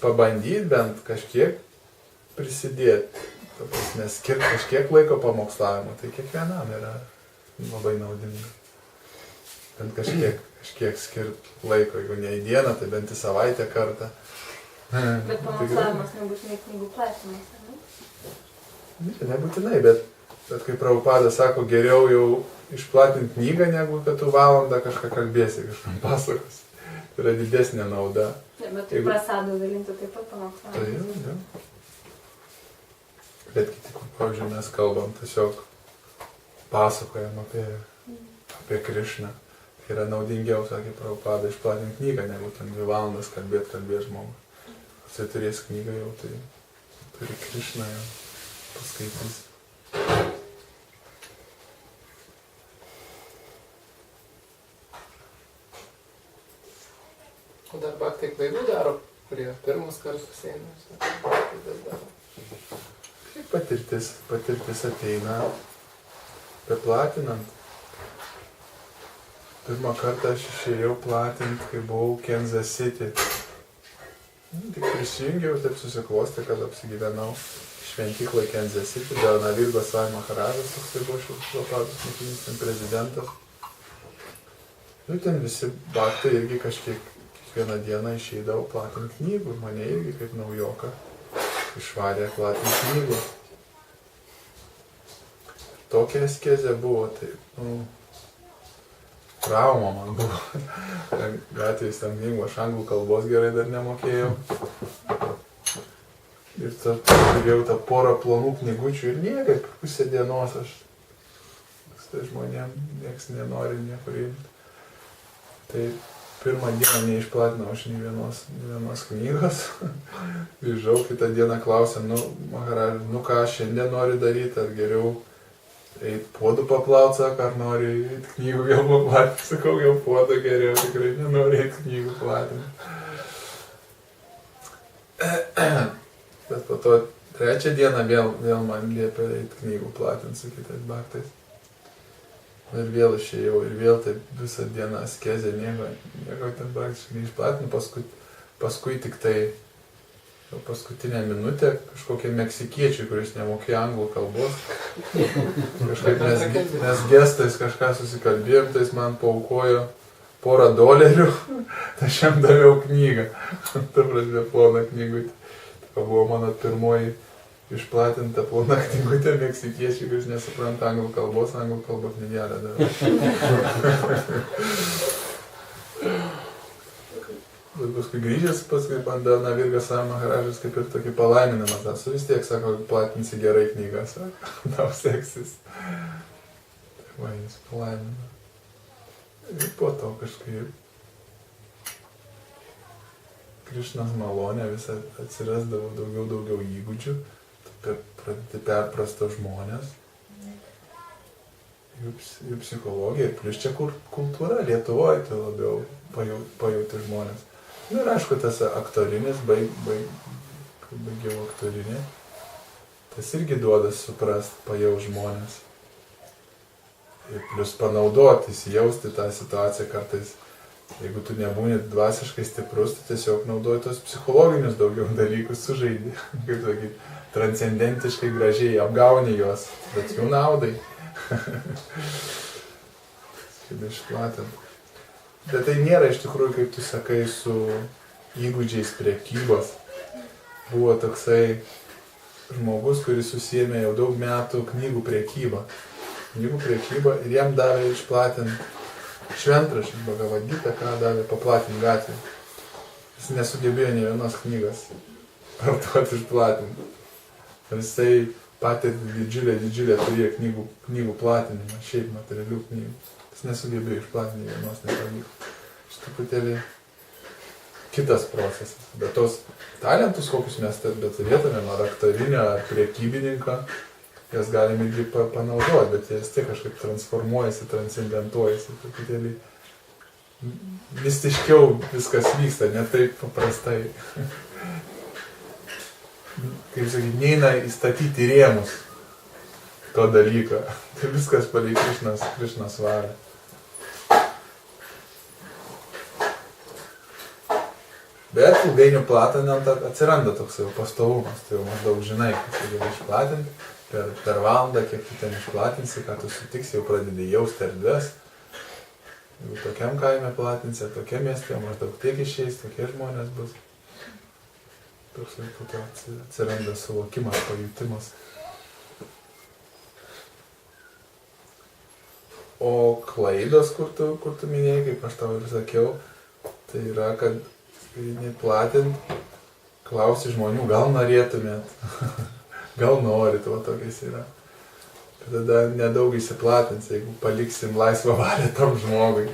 pabandyti bent kažkiek prisidėti, nes skirti kažkiek laiko pamokslavimo, tai kiekvienam yra labai naudinga. Bent kažkiek skirti laiko, jeigu ne į dieną, tai bent į savaitę kartą. Bet pamokslavimas nebūtinai knygų platinimas, ne? Nebūtinai, bet kaip Prabhupada sako, geriau jau išplatinti knygą, negu kad tu valandą kažką kalbėsi, kažkam pasakos. Tai yra didesnė nauda. Bet tai prasadų dalinti taip pat pamokslavimas. Tai jau. Bet kiti, pavyzdžiui, mes kalbam, tiesiog pasakojam apie Krišną. Tai yra naudingiau, sakė Prabhupada, išplatinti knygą, negu ten 2 valandas kalbėt žmogui. Jis turės knygą jau, tai turi Krišną jau paskaitys. O dar baktai klaidų daro, kurie pirmus kartus eina. Patirtis ateina beplatinant. Pirmą kartą aš išėjau platinti, kai buvau Kansas City. Tik prisijungiau, taip susiklostė, kad apsigyvenau šventyklai Kansas City, dėl Navirgos Svami Maharažas, toks tai buvo Prabhupados mokinys, ten prezidentas. Ir ten visi baktai irgi kiekvieną dieną išeidavo platinti knygų, mane irgi kaip naujoką išvarė platinti knygų. Tokia askezė buvo, tai, trauma man buvo. Gatvės tam knygų, aš anglų kalbos gerai dar nemokėjau. Ir turėjau tą porą plonų knygučių ir niekaip pusę dienos aš tai žmonėm nieks nenori niekur imti. Tai pirmą dieną neišplatinau aš nei vienos knygos. Grįžau, kitą dieną klausė, Maharaž, ką šiandien nori daryti, ar geriau eit puodų paplaut, sako, ar nori eit knygų vėl paplatinti. Sakau, jau puodą geriau, tikrai nenori eit knygų platinti. Bet po to 3 dieną vėl man liepė eit knygų platinti su kitais baktais. Ir vėl išėjau, ir vėl taip visą dieną askezė, nieko ten praktiškai neišplatinu, paskui tik tai paskutinę minutę kažkokie meksikiečiai, kuris nemokėjo anglų kalbos. Kažkaip mes gestais kažką susikalbėjom, tai jis man paaukojo $100, tai aš jam daviau knygą. Ta prasme, plona knygutė. Tai buvo mano pirmoji išplatinta plona knygutė meksikiečiai, kuris nesupranta anglų kalbos knygelę daviau. Bet paskui grįžęs, man dėl Navirgas Svami Maharažas kaip ir tokį palaiminimą. Esu vis tiek, sako, platinsi gerai knygą, sako, tau seksis. Tai va, jis palaimino. Ir po to kažkaip Krišnos malonė visą atsirasdavo daugiau įgūdžių, pradėti perprasto žmonės, jų psichologija ir plus čia kultūra, Lietuvoje tai labiau pajauti žmonės. Ir aišku, tas aktorinis, baigiau aktorinį, tas irgi duoda suprast, pajaus žmonės. Ir plus panaudoti, įsijausti tą situaciją kartais. Jeigu tu nebūni dvasiškai stiprus, tu tiesiog naudoji tos psichologinius daugiau dalykus, sužaidi, kaip sakyt, transcendentiškai gražiai apgauni juos, bet jų naudai. Kaip išplatinti. Bet tai nėra iš tikrųjų, kaip tu sakai, su įgūdžiais prekybos. Buvo toksai žmogus, kuris užsiėmė jau daug metų knygų prekybą. Ir jam davė išplatinti šventraštis Bhagavad Gita, ką davė paplatinti gatvį. Jis nesugebėjo nė vienos knygos parduoti išplatinti. Ir jisai patirti didžiulę turėjo knygų platinimą, šiaip materialių knygų. Jis nesugebėjo išplatinti vienos, nepavyko. Iš truputėlį kitas procesas. Bet tos talentus, kokius mes beturėtume, nuo aktorinio ar priekybininko, jas galime irgi panaudoti, bet jie vis tiek kažkaip transformuojasi, transcendentuojasi. Truputėlį mistiškiau viskas vyksta, ne taip paprastai. Kaip sakyti, neina įstatyti rėmus to dalyko. Tai viskas palei Krišnos valią. Bet ilgainiui platinant atsiranda toks jau pastovumas, tai jau maždaug žinai, kad tu gali išplatinti per valandą, kiek tu ten išplatinsi, ką tu sutiksi, jau pradedi jausti erdves. Jeigu tokiam kaime platinsi, tokiam mieste, maždaug tiek išeis, tokie žmonės bus. Toks jau po to atsiranda suvokimas, pajutimas. O klaidos, kur tu minėjai, kaip aš tau ir sakiau, tai yra, kad platint, klausi žmonių, gal norėtumėt, gal norit, o tokiais yra. Tada nedaug įsiplatins, jeigu paliksim laisvą valią tam žmogui.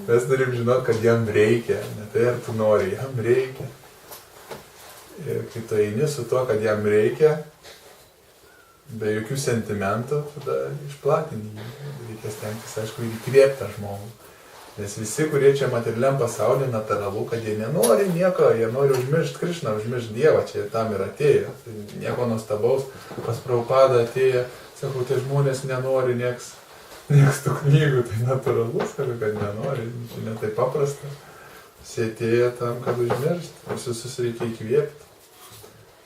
Mes turim žinot, kad jam reikia, ne tai ar tu nori, jam reikia. Ir kai tu eini su tuo, kad jam reikia, be jokių sentimentų, tada išplatini jį. Reikia stengtis, aišku, įkvėpti tą žmogų. Nes visi, kurie čia materialiam pasaulyje, natūralu, kad jie nenori nieko, jie nori užmiršti Krišną, užmiršti Dievą, čia tam ir atėjo. Tai nieko nuostabaus, pas Prabhupadą atėjo, sakau, tai žmonės nenori nieks tų knygų, tai natūralu, sakau, kad nenori, čia ne taip paprasta. Jis atėjo tam, kad užmiršti, visus reikia įkvėpti,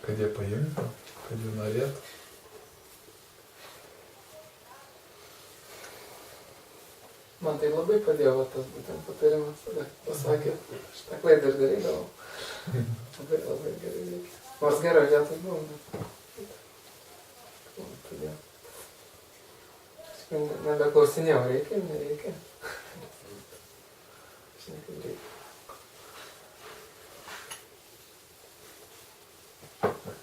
kad jie paimtų, kad jie norėtų. Man tai labai padėjo tas būtent patarimas, tada pasakė, šitą klaidą aš darydavau. Labai gerai veikia. Nors gerai vietas buvo, bet... Padėjo. Nebeklausinėjau, reikia, nereikia. Žinai, kaip reikia.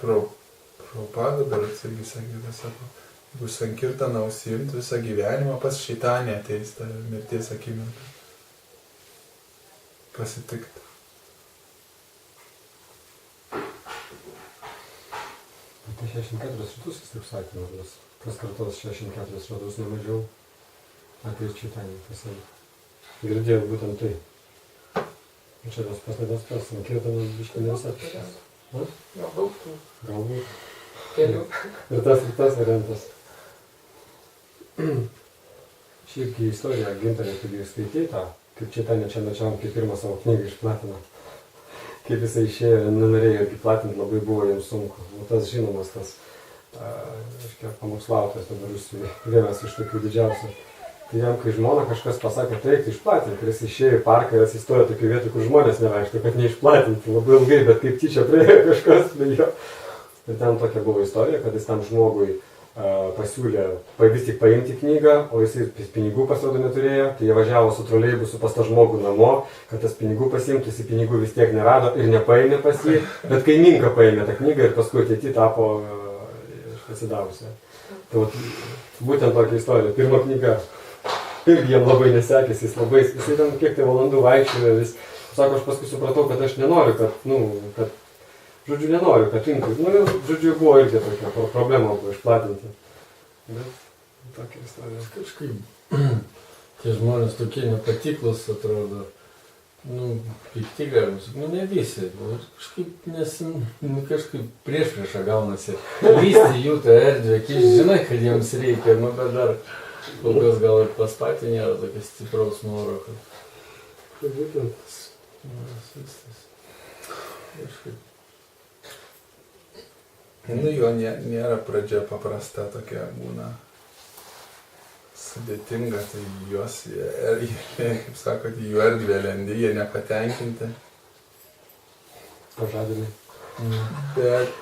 Prabhupada dar irgi sakė, sako, jeigu sankirtaną užsiimti visą gyvenimą, pas šeitanį ateis tą mirties akimirką. Pasitikti. Tai 64 ratus, jis taip sakė, nors kas kartos 64 ratus nemažiau ateis šeitanį pasakė. Girdėjau būtent tai. Ir čia tas paslėdas tas sankirtanas biškai ne visą atšės. Galbūt tų Galbūt. kelių. Ir tas variantas. Šiaip istoriją Gintarė, tu jį skaitei tą, kaip Čaitanė Čarnačiam, kaip pirmą savo knygą išplatino. Kaip jisai išėjo, nenorėjo irgi platinti, labai buvo jiems sunku. O tas žinomas, tas pamokslautojas dabar Rusijai, vienas iš tokių didžiausių. Tai jam, kai žmona kažkas pasakė, tai reiktų išplatinti, ir jis išėjo į parką ir atsistojo tokių vietų, kur žmonės nevaikšto, kad neišplatinti labai ilgai, bet kaip tyčia priejo kažkas prie jo. Ir ten tokia buvo istorija, kad jis tam žmogui pasiūlė vis tik paimti knygą, o jisai pinigų pasirodo neturėjo, tai jie važiavo su troleibusu pas tą žmogų namo, kad tas pinigų pasiimtų, jis pinigų vis tiek nerado ir nepaėmė pas jį, bet kaiminka paėmė tą knygą ir paskui ateity tapo pasidavusi. Tai būtent tokia istorija, pirma knyga. Irgi jam labai nesekėsi, jisai ten kiek tai valandų vaikščiojo, vis, sako, aš paskui supratau, kad aš nenoriu, žodžiu, nenoriu, kad rinktų. Žodžiu, buvo irgi tokia problema buvo išplatinti. Bet tokia istorija. Kažkaip tie žmonės tokie nepatiklus atrodo. Pikti galim sakyti, ne visi. Kažkaip prieš gaunasi. Vysti jų tą erdvę, kai žinai, kad jiems reikia, bet dar kol kas gal ir pas patį nėra tokio stipraus noro, kad... Būtent. Kažkaip. Jo nėra pradžia paprasta, tokia būna sudėtinga, tai juos, kaip sakot, jų erdvė lendi, jie nepatenkinti. Pažadinai.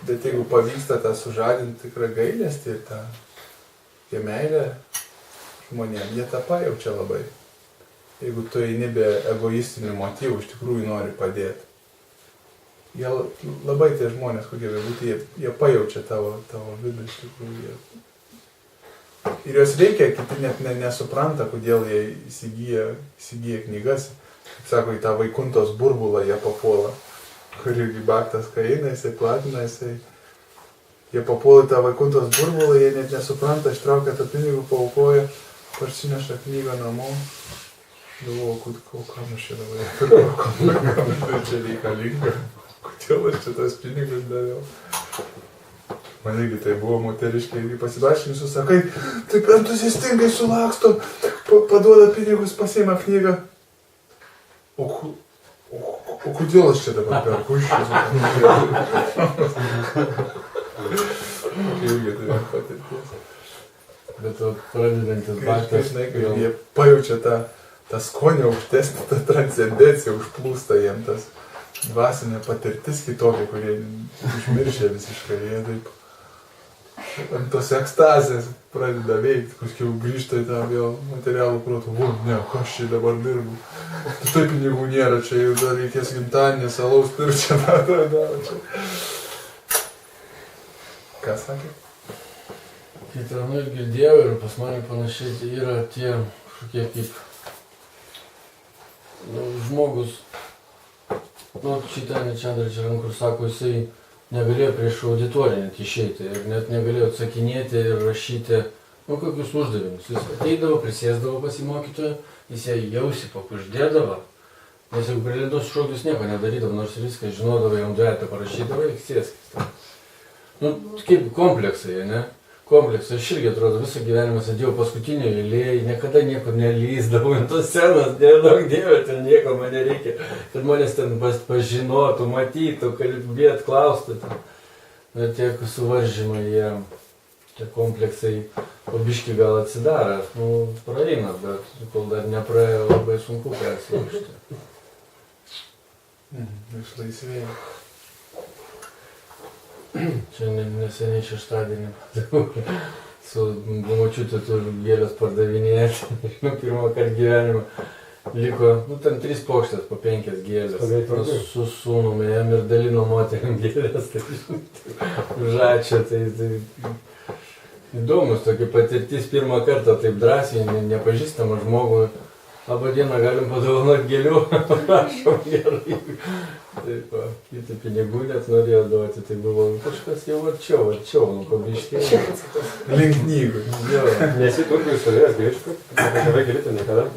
Bet jeigu pavyksta tą sužadinti tikrą gailestį ir tą meilę žmonėm, jie tą pajaučia labai. jeigu tu eini be egoistinių motyvų, iš tikrųjų nori padėti. Jie labai tie žmonės, kokie bebūtų, jie pajaučia tavo vidų iš tikrųjų. Ir jos reikia, kiti net nesupranta, kodėl jie įsigyja knygas. Kaip sako, į tą vaikuntos burbulą jie papuola, kur irgi baktas kaina, jisai platina, jie papuola į tą vaikuntos burbulą, jie net nesupranta, ištraukia tą pinigų, paaukoja, parsineša knygą namo. Galvoju, kam aš čia dabar, kam čia reikalinga, kodėl aš čia tas pinigus daviau. Man irgi tai buvo moteriškai, irgi pasivaškinsiu, sakai, taip entuziastingai sulaksto, paduoda pinigus, pasiima knygą. O kodėl aš čia dabar perku iš jūsų? Irgi tai patirties. Bet to pradedantis baktas, žinai, kai jie pajaučia tą skonį aukštesnį, tą transcendenciją, užplūsta jiem tas dvasinė patirtis kitokia, kurie užmiršė visiškai, jie taip ant tos ekstazės pradeda veikti, kažkiau grįžta į tą vėl materialų protą, ne, kas čia dabar dirbu, tai pinigų nėra, čia jau dar reikės gimtadienį, salaus pirkti, čia čia. Ką sakė? kai ten ir girdėjau ir pas mane panašiai, tai yra tie kažkokie kaip žmogus, šitą Čandra, kur sako, jisai negalėjo prieš auditoriją net išeiti ir net negalėjo atsakinėti ir rašyti, kokius uždavinius. Jis ateidavo, prisėsdavo pas į mokytoją, jis ją jausi pakuždėdavo, nes jeigu prie lentos šauktis nieko nedarydavo, nors viską žinodavo, jam duetą parašydavo, ir sėskis. Kaip kompleksai, ne? Kompleksai, aš irgi atrodo, visą gyvenimą sėdėjau paskutinio eilėje, niekada nieko nelįsdavau, ant tos scenos, nedaug dievė, ten nieko man nereikia, kad manęs ten pažinotų, matytų, kalbėt, klaustų. Bet tie suvaržymai, tie kompleksai, biškį gal atsidaro, praeina, bet kol dar nepraėjo, labai sunku persilaužti. Išlaisvėjai. Čia neseniai šeštadienį su močiutė turi gėlės pardavinėti, pirmą kartą gyvenimą. Liko, ten 3 paukštės po 5 gėlės. Su sūnumi ėjom ir dalino moterim gėlės. Žačia, tai įdomus tokia patirtis pirmą kartą taip drąsiai, nepažįstamą žmogų. Labą dieną, galim padovanoti gėlių, prašom gerai. Taip, kiti pinigų net norėjo duoti, tai buvo kažkas jau arčiau, pabiškėjo. Link knygų. Nesi turkui stovėjęs grįžtų, tave gėlyti niekada.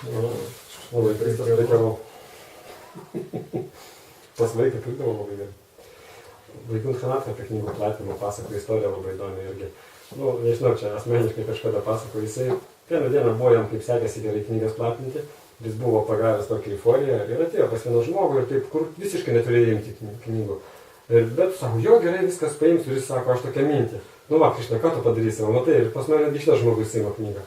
Labai kristas prekiavau. Pas vaiką pirkdavo labai gerai. Vaikų Hanatą apie knygų platinimą pasako istoriją labai įdomi irgi. Nežinau, čia asmeniškai kažkada pasako, jisai vieną dieną buvo jam kaip sekėsi gerai knygas platinti. Jis buvo pagavęs tokį euforiją ir atėjo pas vieną žmogų ir taip, kur visiškai neturėjo imti knygų. Bet sako, jo gerai viskas paimsiu ir jis sako, aš tokią mintį. Krišna, ką tu padarysi, matai, ir pas mane netgi šitas žmogus įima knygą.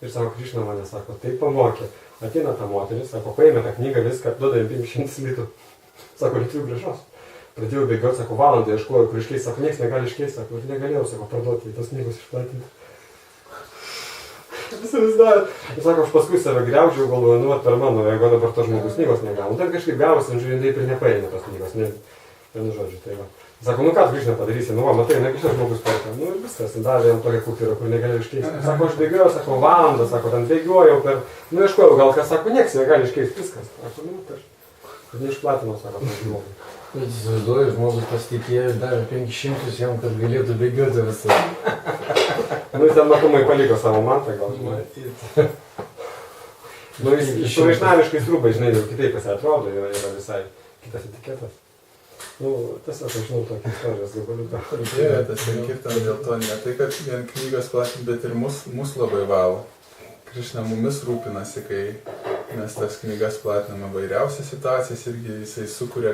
Ir sako, Krišna mane sako, taip pamokė. Ateina ta moteris, sako, paėmė tą knygą, viską, duoda jam 500 litų. Sako, lietuvių gražos. Pradėjau bėgioti, sako, valandą ieškojau, kur iškeis, sako, nieks negali iškeisti, sako, ir negalėjau, sako, parduoti tos knygos išplatinti. Ir sako, aš paskui save griaužiau, galvoju, per mano, jeigu dabar to žmogus knygos negaunu. Ten kažkaip gavosi, žiūrint, taip ir nepaėmė tos knygos, vienu žodžiu, tai va. Sako, ką tu Krišna padarysi, matai, negi šitas žmogus perka. Ir viskas, davė jam tokią kupyrą, kur negali iškeisti. Sako, aš bėgiojau, sako, valandą, sako, ten bėgiojau per, ieškojau, gal kas, sako, nieks negali iškeisti, viskas. Sako, kad neišplatinau, sako, tą žmogų. Bet įsivaizduoju, žmogus pasitikėjo, davė 500 jam, kad galėtų bėgioti visą. Ten matomai paliko savo mantą, gal žinai. Jis vaišnaviškais rūbai, žinai, jau kitaip jis atrodo, yra visai kitas etiketas. Tiesiog aš žinau tokį istorijos gabaliuką. Tas ir kirtam dėl to, ne tai, kad vien knygas platinti, bet ir mus labai valo. Krišna mumis rūpinasi, kai mes tas knygas platiname vairiausias situacijas irgi jisai sukuria,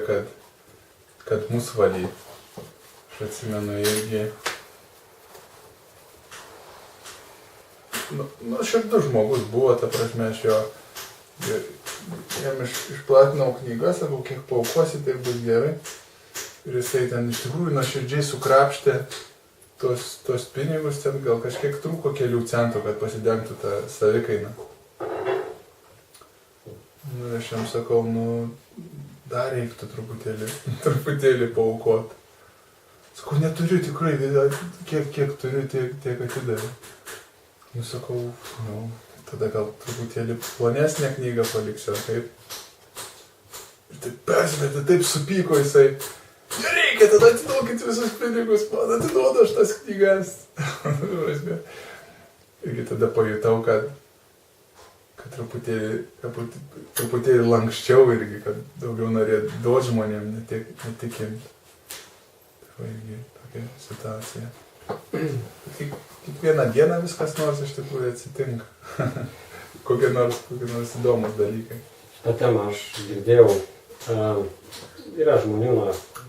kad mus valyt. Aš atsimenu irgi. Širdus žmogus buvo, ta prasme, aš jam išplatinau knygas, sakau, kiek paukosi, tai bus gerai. Ir jisai ten iš tikrųjų nuoširdžiai sukrapštė tos pinigus, ten gal kažkiek trūko kelių centų, kad pasidengtų tą savikainą. Nu, aš jam sakau, dar reiktų truputėlį paaukoti. Sakau, neturiu tikrai, kiek turiu, tiek atidaviau. Nu, sakau, tada gal truputėlį plonesnę knygą paliksiu, ar kaip. Ir taip persimetė, taip supyko jisai. Nereikia, tada atiduokit visus pinigus, man atiduodu aš tas knygas. Irgi tada pajutau, kad truputėlį lankščiau irgi, kad daugiau norėt duoti žmonėm, ne tik imt. Tai irgi tokia situacija. Kiekvieną dieną viskas nors iš tikrųjų atsitinka. kokie nors įdomus dalykai. Ta tema aš girdėjau, yra žmonių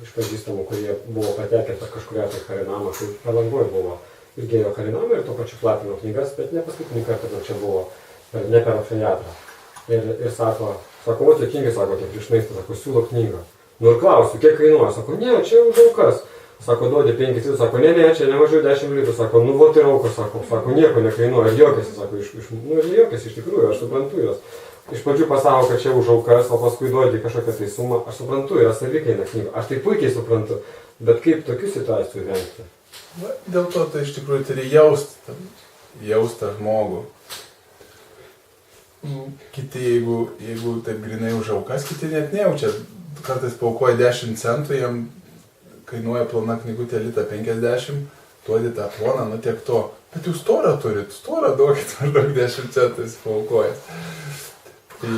iš pažįstamų, kurie buvo patekę per kažkurią tai Harinamą, kai Palangoj buvo. Irgi ėjo Harinamą ir tuo pačiu platino knygas, bet ne paskutinį kartą, kur čia buvo, ne per afiliatrą. Ir sako, o tiekingai, sako, kiek prieš maistą, sako, siūlo knygą. Nu ir klausiu, kiek kainuoja, sako, ne, čia už aukas. Sako, duodi 5 litrų, sako, ne, čia nemažiau 10 litrų, sako, nu vot ir aukas, sako, nieko nekainuoja. Ir juokiasi, sako, ir juokiasi iš tikrųjų, aš suprantu jos. Iš pradžių pasako, kad čia už aukas, o paskui duodi kažkokią tai sumą, aš suprantu, yra savikaina knyga. Aš tai puikiai suprantu, bet kaip tokių situacijų vengti? Dėl to tai iš tikrųjų turi jaustą žmogų. Kiti, jeigu taip grinai už aukas, kiti net nejaučia. Kartais paukoja 10 centų, jam kainuoja plona knygutė litą 50, duodi tą ploną, nu tiek to. Bet jūs storą turit, storą duokit maždaug 10 centų jis paukoja. Tai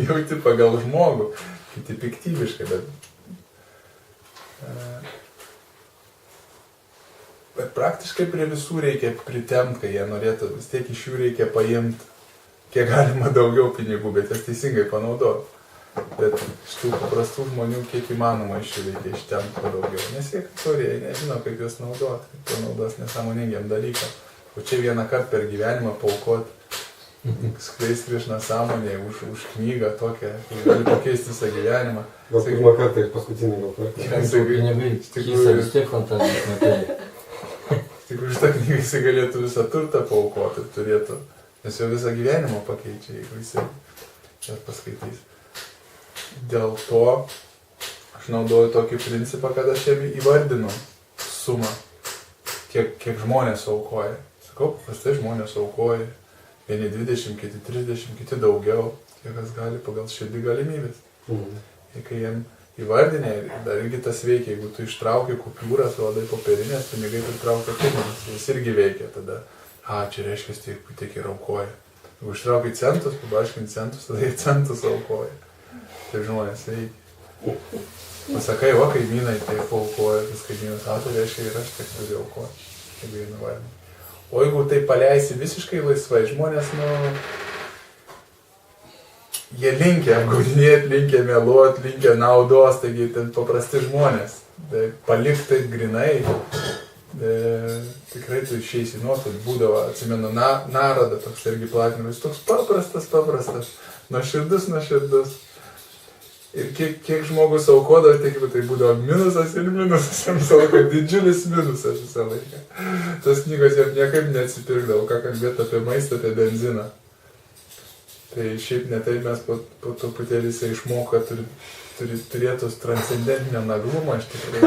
jauti pagal žmogų, kiti piktybiškai, bet praktiškai prie visų reikia pritempt, kai jie norėtų, vis tiek iš jų reikia paimti kiek galima daugiau pinigų, bet jas teisingai panaudoti. Bet iš tų paprastų žmonių kiek įmanoma iš jų reikia ištempt daugiau. Nes jie turi, nežino, kaip juos naudoti, kaip panaudos nesąmoningiam dalykam. O čia vieną kartą per gyvenimą paaukoti, skleist prieš nesąmonę už knygą tokią, gali pakeisti visą gyvenimą. Gal pirmą kartą ir paskutinį gal kartą. Pinigai, kysa vis tiek fantazijos metai. Tik už tą knygą jisai galėtų visą turtą paaukoti ir turėtų, nes jo visą gyvenimą pakeičia, jeigu jisai jas paskaitys. Dėl to aš naudoju tokį principą, kad aš jam įvardinu sumą, kiek žmonės aukoja. Sakau, paprastai žmonės aukoja, vieni 20, kiti 30, kiti daugiau, kiek kas gali pagal širdį galimybės. Ir kai jam įvardinė, dar irgi tas veikia, jeigu tu ištrauki kupiūras, rodai popierinės, pinigai pritraukia pinigus, jis irgi veikia tada. Čia reiškia, tiek ir aukoja. Jeigu ištraukai centus, pabaškint centus, tada jie centus aukoja. Taip žmonės veikia. Pasakai, kaimynai taip aukoja, vis kaimynas, tai reiškia ir aš tiek turiu aukoti, jeigu jie nuvardina. O jeigu tai paleisi visiškai laisvai, žmonės, jie linkia apgaudinėti, linkia meluoti, linkia naudos, taigi ten paprasti žmonės. Palikti taip grinai, tikrai tu išeisi nuotot, būdavo, atsimenu, Narada toks irgi platinimas, toks paprastas, nuoširdus. Ir kiek žmogus aukodavo, tai būdavo minusas ir minusas, jam visą laiką didžiulis minusas visą laiką. Tas knygos jam niekaip neatsipirkdavo, ką kalbėti apie maistą, apie benziną. Tai šiaip netai mes po truputėlį jisai išmoko, turėtų transcendentinio naglumo, iš tikrųjų.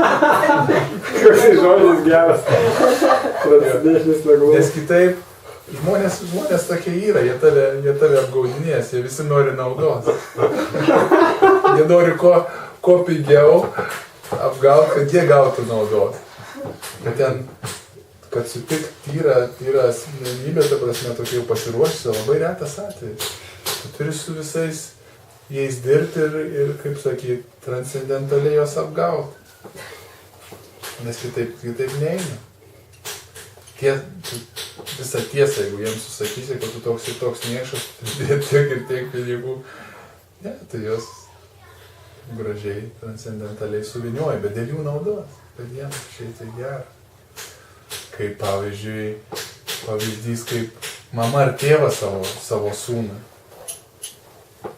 Koks žodis geras. Transcendentinis naglumas. Nes kitaip, žmonės tokie yra, jie tave apgaudinės, jie visi nori naudos. Jie nori ko pigiau apgauti, kad jie gautų naudos. Kad sutikt tyra asmenybė, ta prasme, tokia jau pasiruošusi, labai retas atvejis. Tu turi su visais jais dirbti ir kaip sakyt, transcendentaliai jos apgauti. Nes kitaip neina. Visą tiesą, jeigu jiems susakysi, kad tu toks ir toks niekšas, tiek ir tiek pinigų, tai jos gražiai, transcendentaliai suvinioja, bet dėl jų naudos, bet jiems šiai tai gera. Kaip pavyzdys, kaip mama ar tėvas savo sūnų.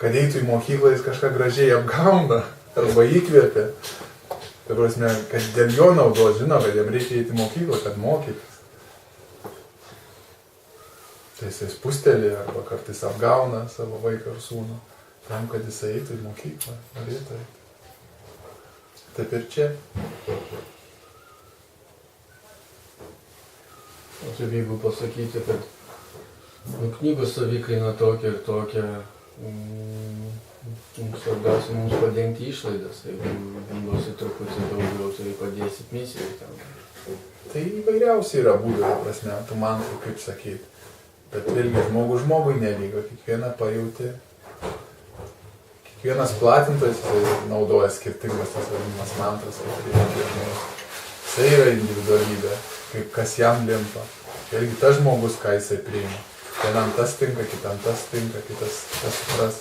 Kad eitų į mokyklą, jis kažką gražiai apgauna arba įkvėpia. Tai prasme, kad dėl jo naudos žino, kad jam reikia eiti į mokyklą, kad mokytis. Tai jisai spustelė arba kartais apgauna savo vaiką ar sūnų, tam, kad jisai eitų į mokyklą, norėtų eiti. Taip ir čia. O taip jeigu pasakyti, kad knygos savikaina tokia ir tokia, svarbiausia mums padengti išlaidas, jeigu duosi truputį daugiau, tai padėsit misijai ten. Tai įvairiausiai yra būdai, prasme, tu man kaip sakyti. Bet vėlgi žmogui nelyga, kiekvieną pajauti. Kiekvienas platintojas naudoja skirtingas tas vadinamas mantras, kaip reikia žmogus. Tai yra individualybė, kaip kas jam limpa. Vėlgi tas žmogus, ką jisai priima. Vienam tas tinka, kitam tas tinka, kitas tas supras.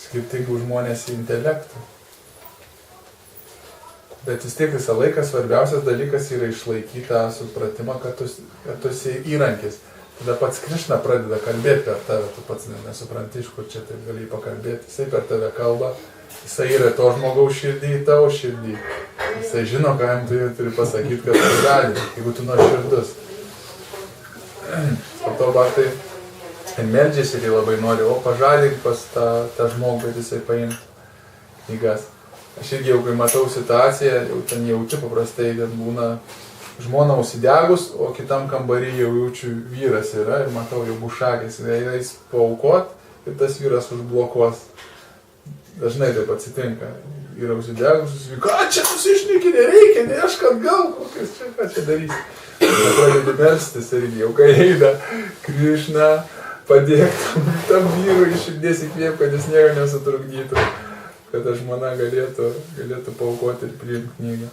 Skirtingų žmonės intelektų. Bet vis tiek visą laiką svarbiausias dalykas yra išlaikyti tą supratimą, kad tu esi įrankis. Tada pats Krišna pradeda kalbėti per tave, tu pats nesupranti, iš kur čia taip gali pakalbėti. Jisai per tave kalba, jisai yra to žmogaus širdį į tavo širdį. Jisai žino, ką jam turi pasakyti, kad tu gali, jeigu tu nuoširdus. Po to baktai meldžiasi ir labai nori, o pažadink pas tą žmogų, kad jisai paimtų knygas. Aš irgi jau kai matau situaciją, jau ten jaučiu paprastai, kad būna žmona užsidegus, o kitam kambarį jau jaučiu vyras yra ir matau jau bušakis, jis paaukot ir tas vyras užblokuos. Dažnai taip atsitinka. Yra užsidegus, ką čia nusišneki, nereikia, nešk atgal, kokias čia, ką čia darysi. Pradedi melstis irgi jau kai eina Krišna, padėk tam vyrui iš širdies įkvėp, kad jis nieko nesutrukdytų. Kad ta žmona galėtų paaukoti ir priimti knygą.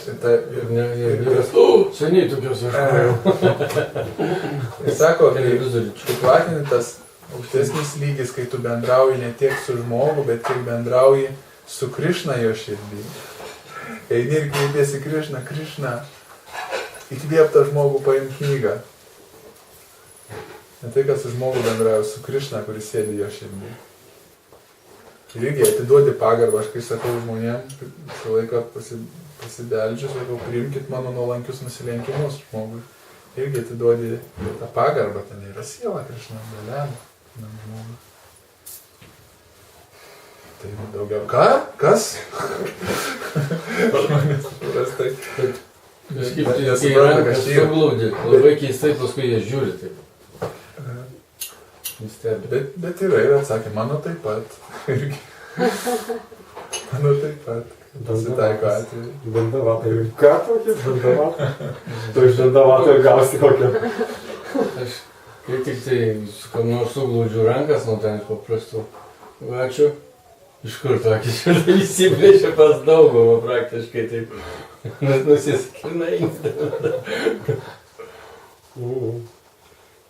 Ir vyras, seniai tokios ieškojau. Ir sako, kai platini tas aukštesnis lygis, kai tu bendrauji ne tiek su žmogu, bet kiek bendrauji su Krišna jo širdį. Eini ir kreipiesi Krišna, įkvėp tą žmogų paimti knygą. Ne tai, kad su žmogu bendrauju, su Krišna, kuris sėdi jo širdį. Ir irgi atiduodi pagarbą, aš kai sakau žmonėm, visą laiką pasibeldžiu, sakau, priimkit mano nuolankius nusilenkimus žmogui. Irgi atiduodi tą pagarbą, ten yra siela Krišna, dalelė žmogui. Tai daugiau, ką? Kas? Žmonės prastai. Kažkaip tai rankas suglūdė, labai keistai paskui jie žiūri taip. Bet yra ir atsakė, mano taip pat. Mano taip pat. Pasitaiko atveju. Dandavatai. Ką tokie dandavatai? Tu iš dandavatai gausi kokią. Aš kai tik tai kam nors suglūdžiu rankas nuo ten paprastų. Ačiū. Iš kur tokį šiandien įsiplėšė pas daugumą praktiškai taip. Nusiskina įdė.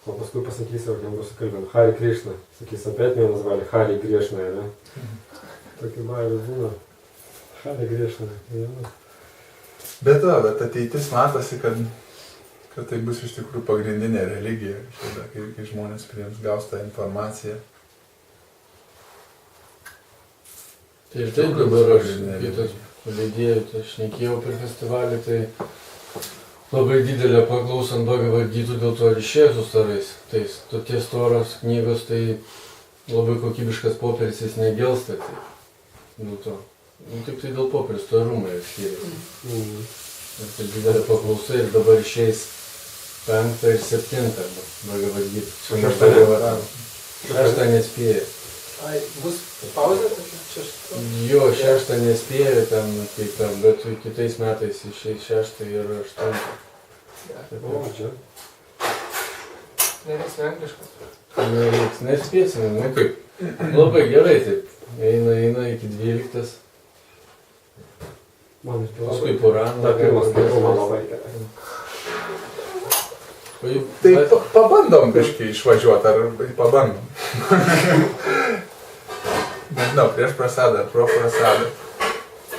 O paskui pasakysiu, ar jam bus kalbėm, Hari Krišna. Sakys, опять меня назвали Hari Грешная, ne? Tokį bairį būna. Hari Грешная. Bet ateitis matosi, kad tai bus iš tikrųjų pagrindinė religija, kai žmonės priims gaus tą informaciją. Tai ir taip dabar aš kitas palydėjau, tai aš šnekėjau per festivalį, tai labai didelė paklausant Bhagavad-gytų, dėl to ir išėjo su starais. Tais tokie storos knygos, tai labai kokybiškas popieris, jis negelsta. Dėl to. Tik tai dėl popieris, storumai skiriasi. Ir tai didelė paklausa ir dabar išeis 5 ir 7 Bhagavad-gytų. 6 nespėjo. Ai, bus pauzė tokia? 6? Jo, 6 nespėjo ten, bet kitais metais išeis 6 ir 8. O, čia. Nereiks angliškas. Nereiks, nespėsime, nu kaip. Labai gerai taip. Eina iki 12. Man iš Paskui Puraną. Dar pirmas skaitau, man labai gerai. Tai pabandom kažkai išvažiuoti, ar pabandom. Nežinau, prieš prasadą ar pro prasadą.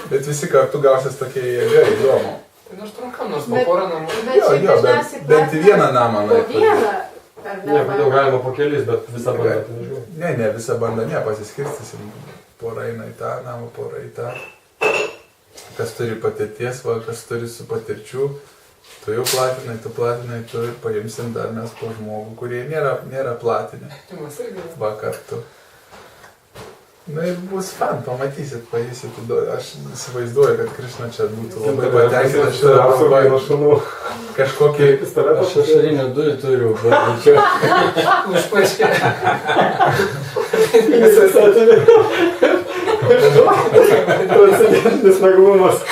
Bet visi kartu gausis tokie jėga, įdomu. Tai nors trunkam, nors po porą namų. Jo, bent į vieną namą. Po vieną. Ne, kodėl galima po kelis, bet visą bandą, tai nežinau. Ne, visą bandą ne, pasiskirstysim. Pora eina į tą namą, pora į tą. kas turi patirties, va, kas turi su patirčių, tu jau platinai, tu ir paimsim dar mes po žmogų, kurie nėra platinę. Va kartu. Na ir bus fan, pamatysit, pajusit, aš įsivaizduoju, kad Krišna čia būtų labai patenkintas šitą kalbą. Kažkokį... Aš ašarinių dujų turiu, bet čia... Užpaškė. Transcendentinis naglumas.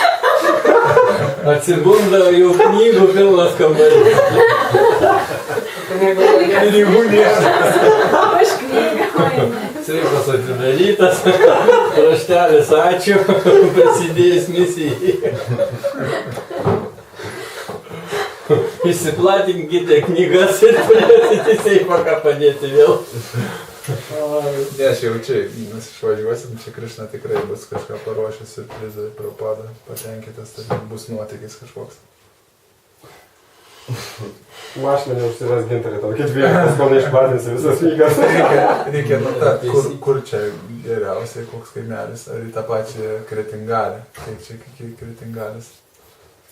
Atsibunda jau knygų pilnas kambarys. Pinigų nėra. Aš knygą. Seifas atidarytas, raštelis ačiū, prasidėjus misijai. Išsiplatinkite knygas ir turėsite seifą ką padėti vėl. Ne, aš jaučiu, mes išvažiuosim, čia Krišna tikrai bus kažką paruošęs siurprizą, Prabhupada patenkintas, tai bus nuotykis kažkoks. Mašinė užsiras gintarį, tau kiekvienas, kol neišplatinsi visas knygas. Reikia nutart, kur čia geriausiai, koks kaimelis, ar į tą pačią Kretingalę. Kiek čia Kretingalis?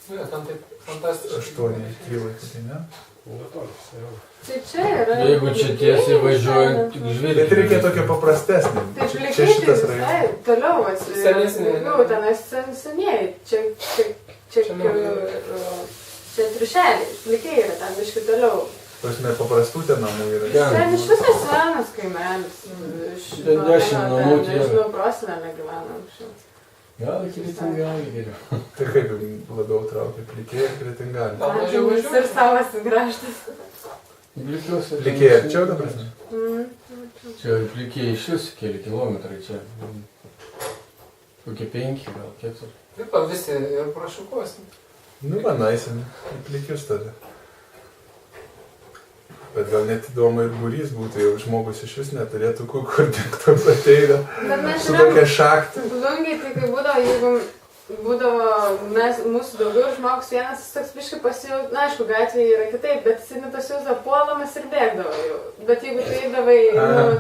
Ne, ten taip fantastiškai. 8 kilai, tai ne? Tai čia yra... Jeigu čia tiesiai važiuojant, tik žvilgti. Bet reikia tokio paprastesnį. Taip, Čia likėti šitas visai, rajonas. toliau Senesnė, ne? jau tenais senieji, čia triušeliai, likiai yra ten biškai toliau. Prasme, paprastų ten namų yra. Ten iš visai senas kaimelis. Ten 10 namų tie yra. Nežinau, prosenelė gyvena anksčiau. Gal Kretingalė geriau. Tai kaip jums labiau traukia Plikė ir Kretingalė? Gal mažiau Ir važiuoja? savas graštas. Plikė arčiau dabar? Čia Plikė iš vis keli kilometrai čia. Kokie 5 gal, 4. Taip, visi ir prašukosim. Nu, man eisim į Plikius tada. Bet gal net įdomu ir būrys būtų, jau žmogus iš vis neturėtų kur toks ateina. Bet mes Su tokia šakta. Blungiai, tai kai būdavo, jeigu būdavo mūsų daugiau žmogus vienas, jis toks biškai pasijaus, na aišku, gatvėje yra kitaip, bet jis nepasijausdavo puolamas ir bėgdavo jau. Bet jeigu tu eidavai,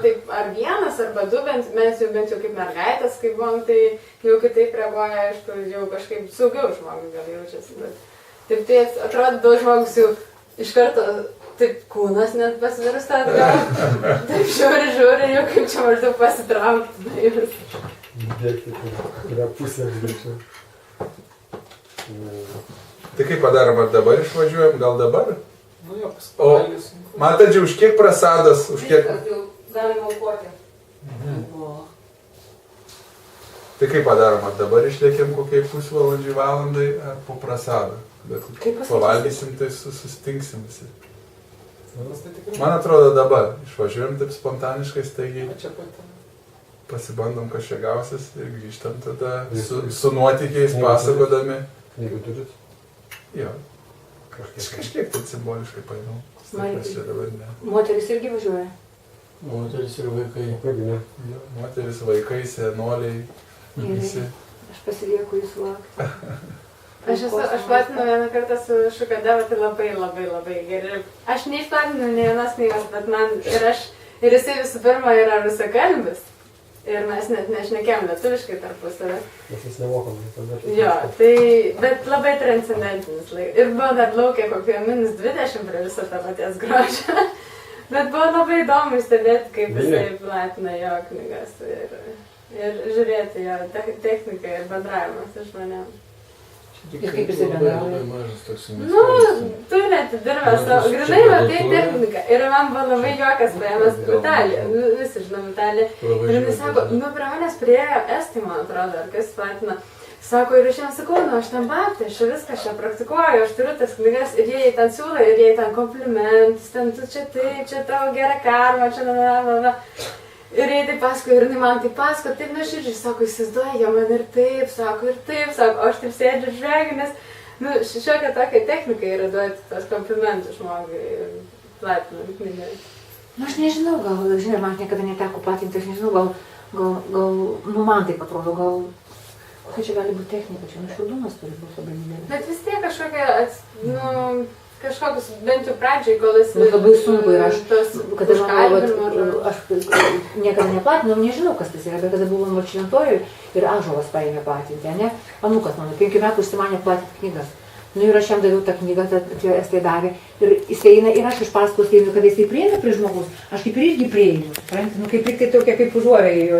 taip, ar vienas, arba du, mes jau bent jau kaip mergaitės, kai buvom, tai jau kitaip reaguoja, aišku, jau kažkaip saugiau žmogus gal jaučiasi. Bet taip, tai atrodo, daug žmogus jau iš karto, taip kūnas net pasivirsta atgal. Taip žiūri, jau kaip čia maždaug pasitraukti. Dėkti, yra pusė greičiau. Tai kaip padarom, ar dabar išvažiuojam, gal dabar? Nu jo, paskui. Matadžiu, už kiek prasadas, už kiek... Galima aukoti. Tai kaip padarom, ar dabar išlėkėm kokiai pusvalandžiai, valandai, ar po prasadą? Bet pavalgysim, tai susitinksim visi. Man atrodo dabar, išvažiuojam taip spontaniškai, staigiai, pasibandom, kas čia gausis ir grįžtam tada su nuotykiais pasakodami. Jeigu turit? Jo, kažkiek tai simboliškai paėmiau. Mes čia dabar ne. Moteris irgi važiuoja? Moteris ir vaikai. Kaip ne? Moteris, vaikai, senoliai, visi. Aš pasilieku jūsų laukti. Aš platinu vieną kartą su Šukadeva, tai labai geri. Aš neišplatinu ne vienos knygos, bet man ir jisai visų pirma yra rusakalbis. Ir mes net nešnekėjom lietuviškai tarpusavį. Mes vis nemokamai tada. Jo, tai, bet labai transcendentinis laikas. Ir buvo dar laukė kokie -20 prie viso to paties grožio. Bet buvo labai įdomu stebėti, kaip jisai platina jo knygas. Ir žiūrėti jo techniką ir bendravimą su žmonėm. Ir kaip jisai bendrauja? Labai mažas toks Nu, tu netidirbęs savo, grinai matai techniką. Ir man buvo labai juokas paėmęs Italiją, visi žinom Italiją. Ir jis sako, nu prie manęs priėjo estai, man atrodo, ar kas platina. Sako, ir aš jam sakau, nu aš ten babtė, aš viską čia praktikuoju, aš turiu tas knygas ir jie ten siūlo, ir jie ten komplimentus, ten tu čia taip, čia tavo gera karma, čia na. Ir jie taip pasakoja, ir jinai man taip pasakoja, taip nuoširdžiai, sako, įsivaizduoja, jie man ir taip, sako, aš taip sėdžiu žvegi, nes šiokia tokia technika yra duoti tos komplimentus žmogui ir platinant knygą. Nu, aš nežinau, gal, žinai, man niekada neteko platinti, aš nežinau, gal, nu man taip atrodo, gal, kokia čia gali būti technika, čia nuoširdumas turi būti labai didelis. Bet vis tiek kažkokia, kažkokius, bent jau pradžiai, gal esi... Labai sunku ir aš, kada užkalbinimo. aš niekada neplatinau, nežinau, kas tas yra, bet kada buvom Šventojoje ir Ąžuolas paėmė platinti, ne? Anukas mano, 5 metų užsimanė platinti knygas. Nu ir aš jam daviau tą knygą, čia estai davė. Ir jis eina ir aš iš paskos einu, kada jisai prieina prie žmogus, aš kaip ir irgi prieinu. Nu kaip tik tai tokia kaip užuovė į jo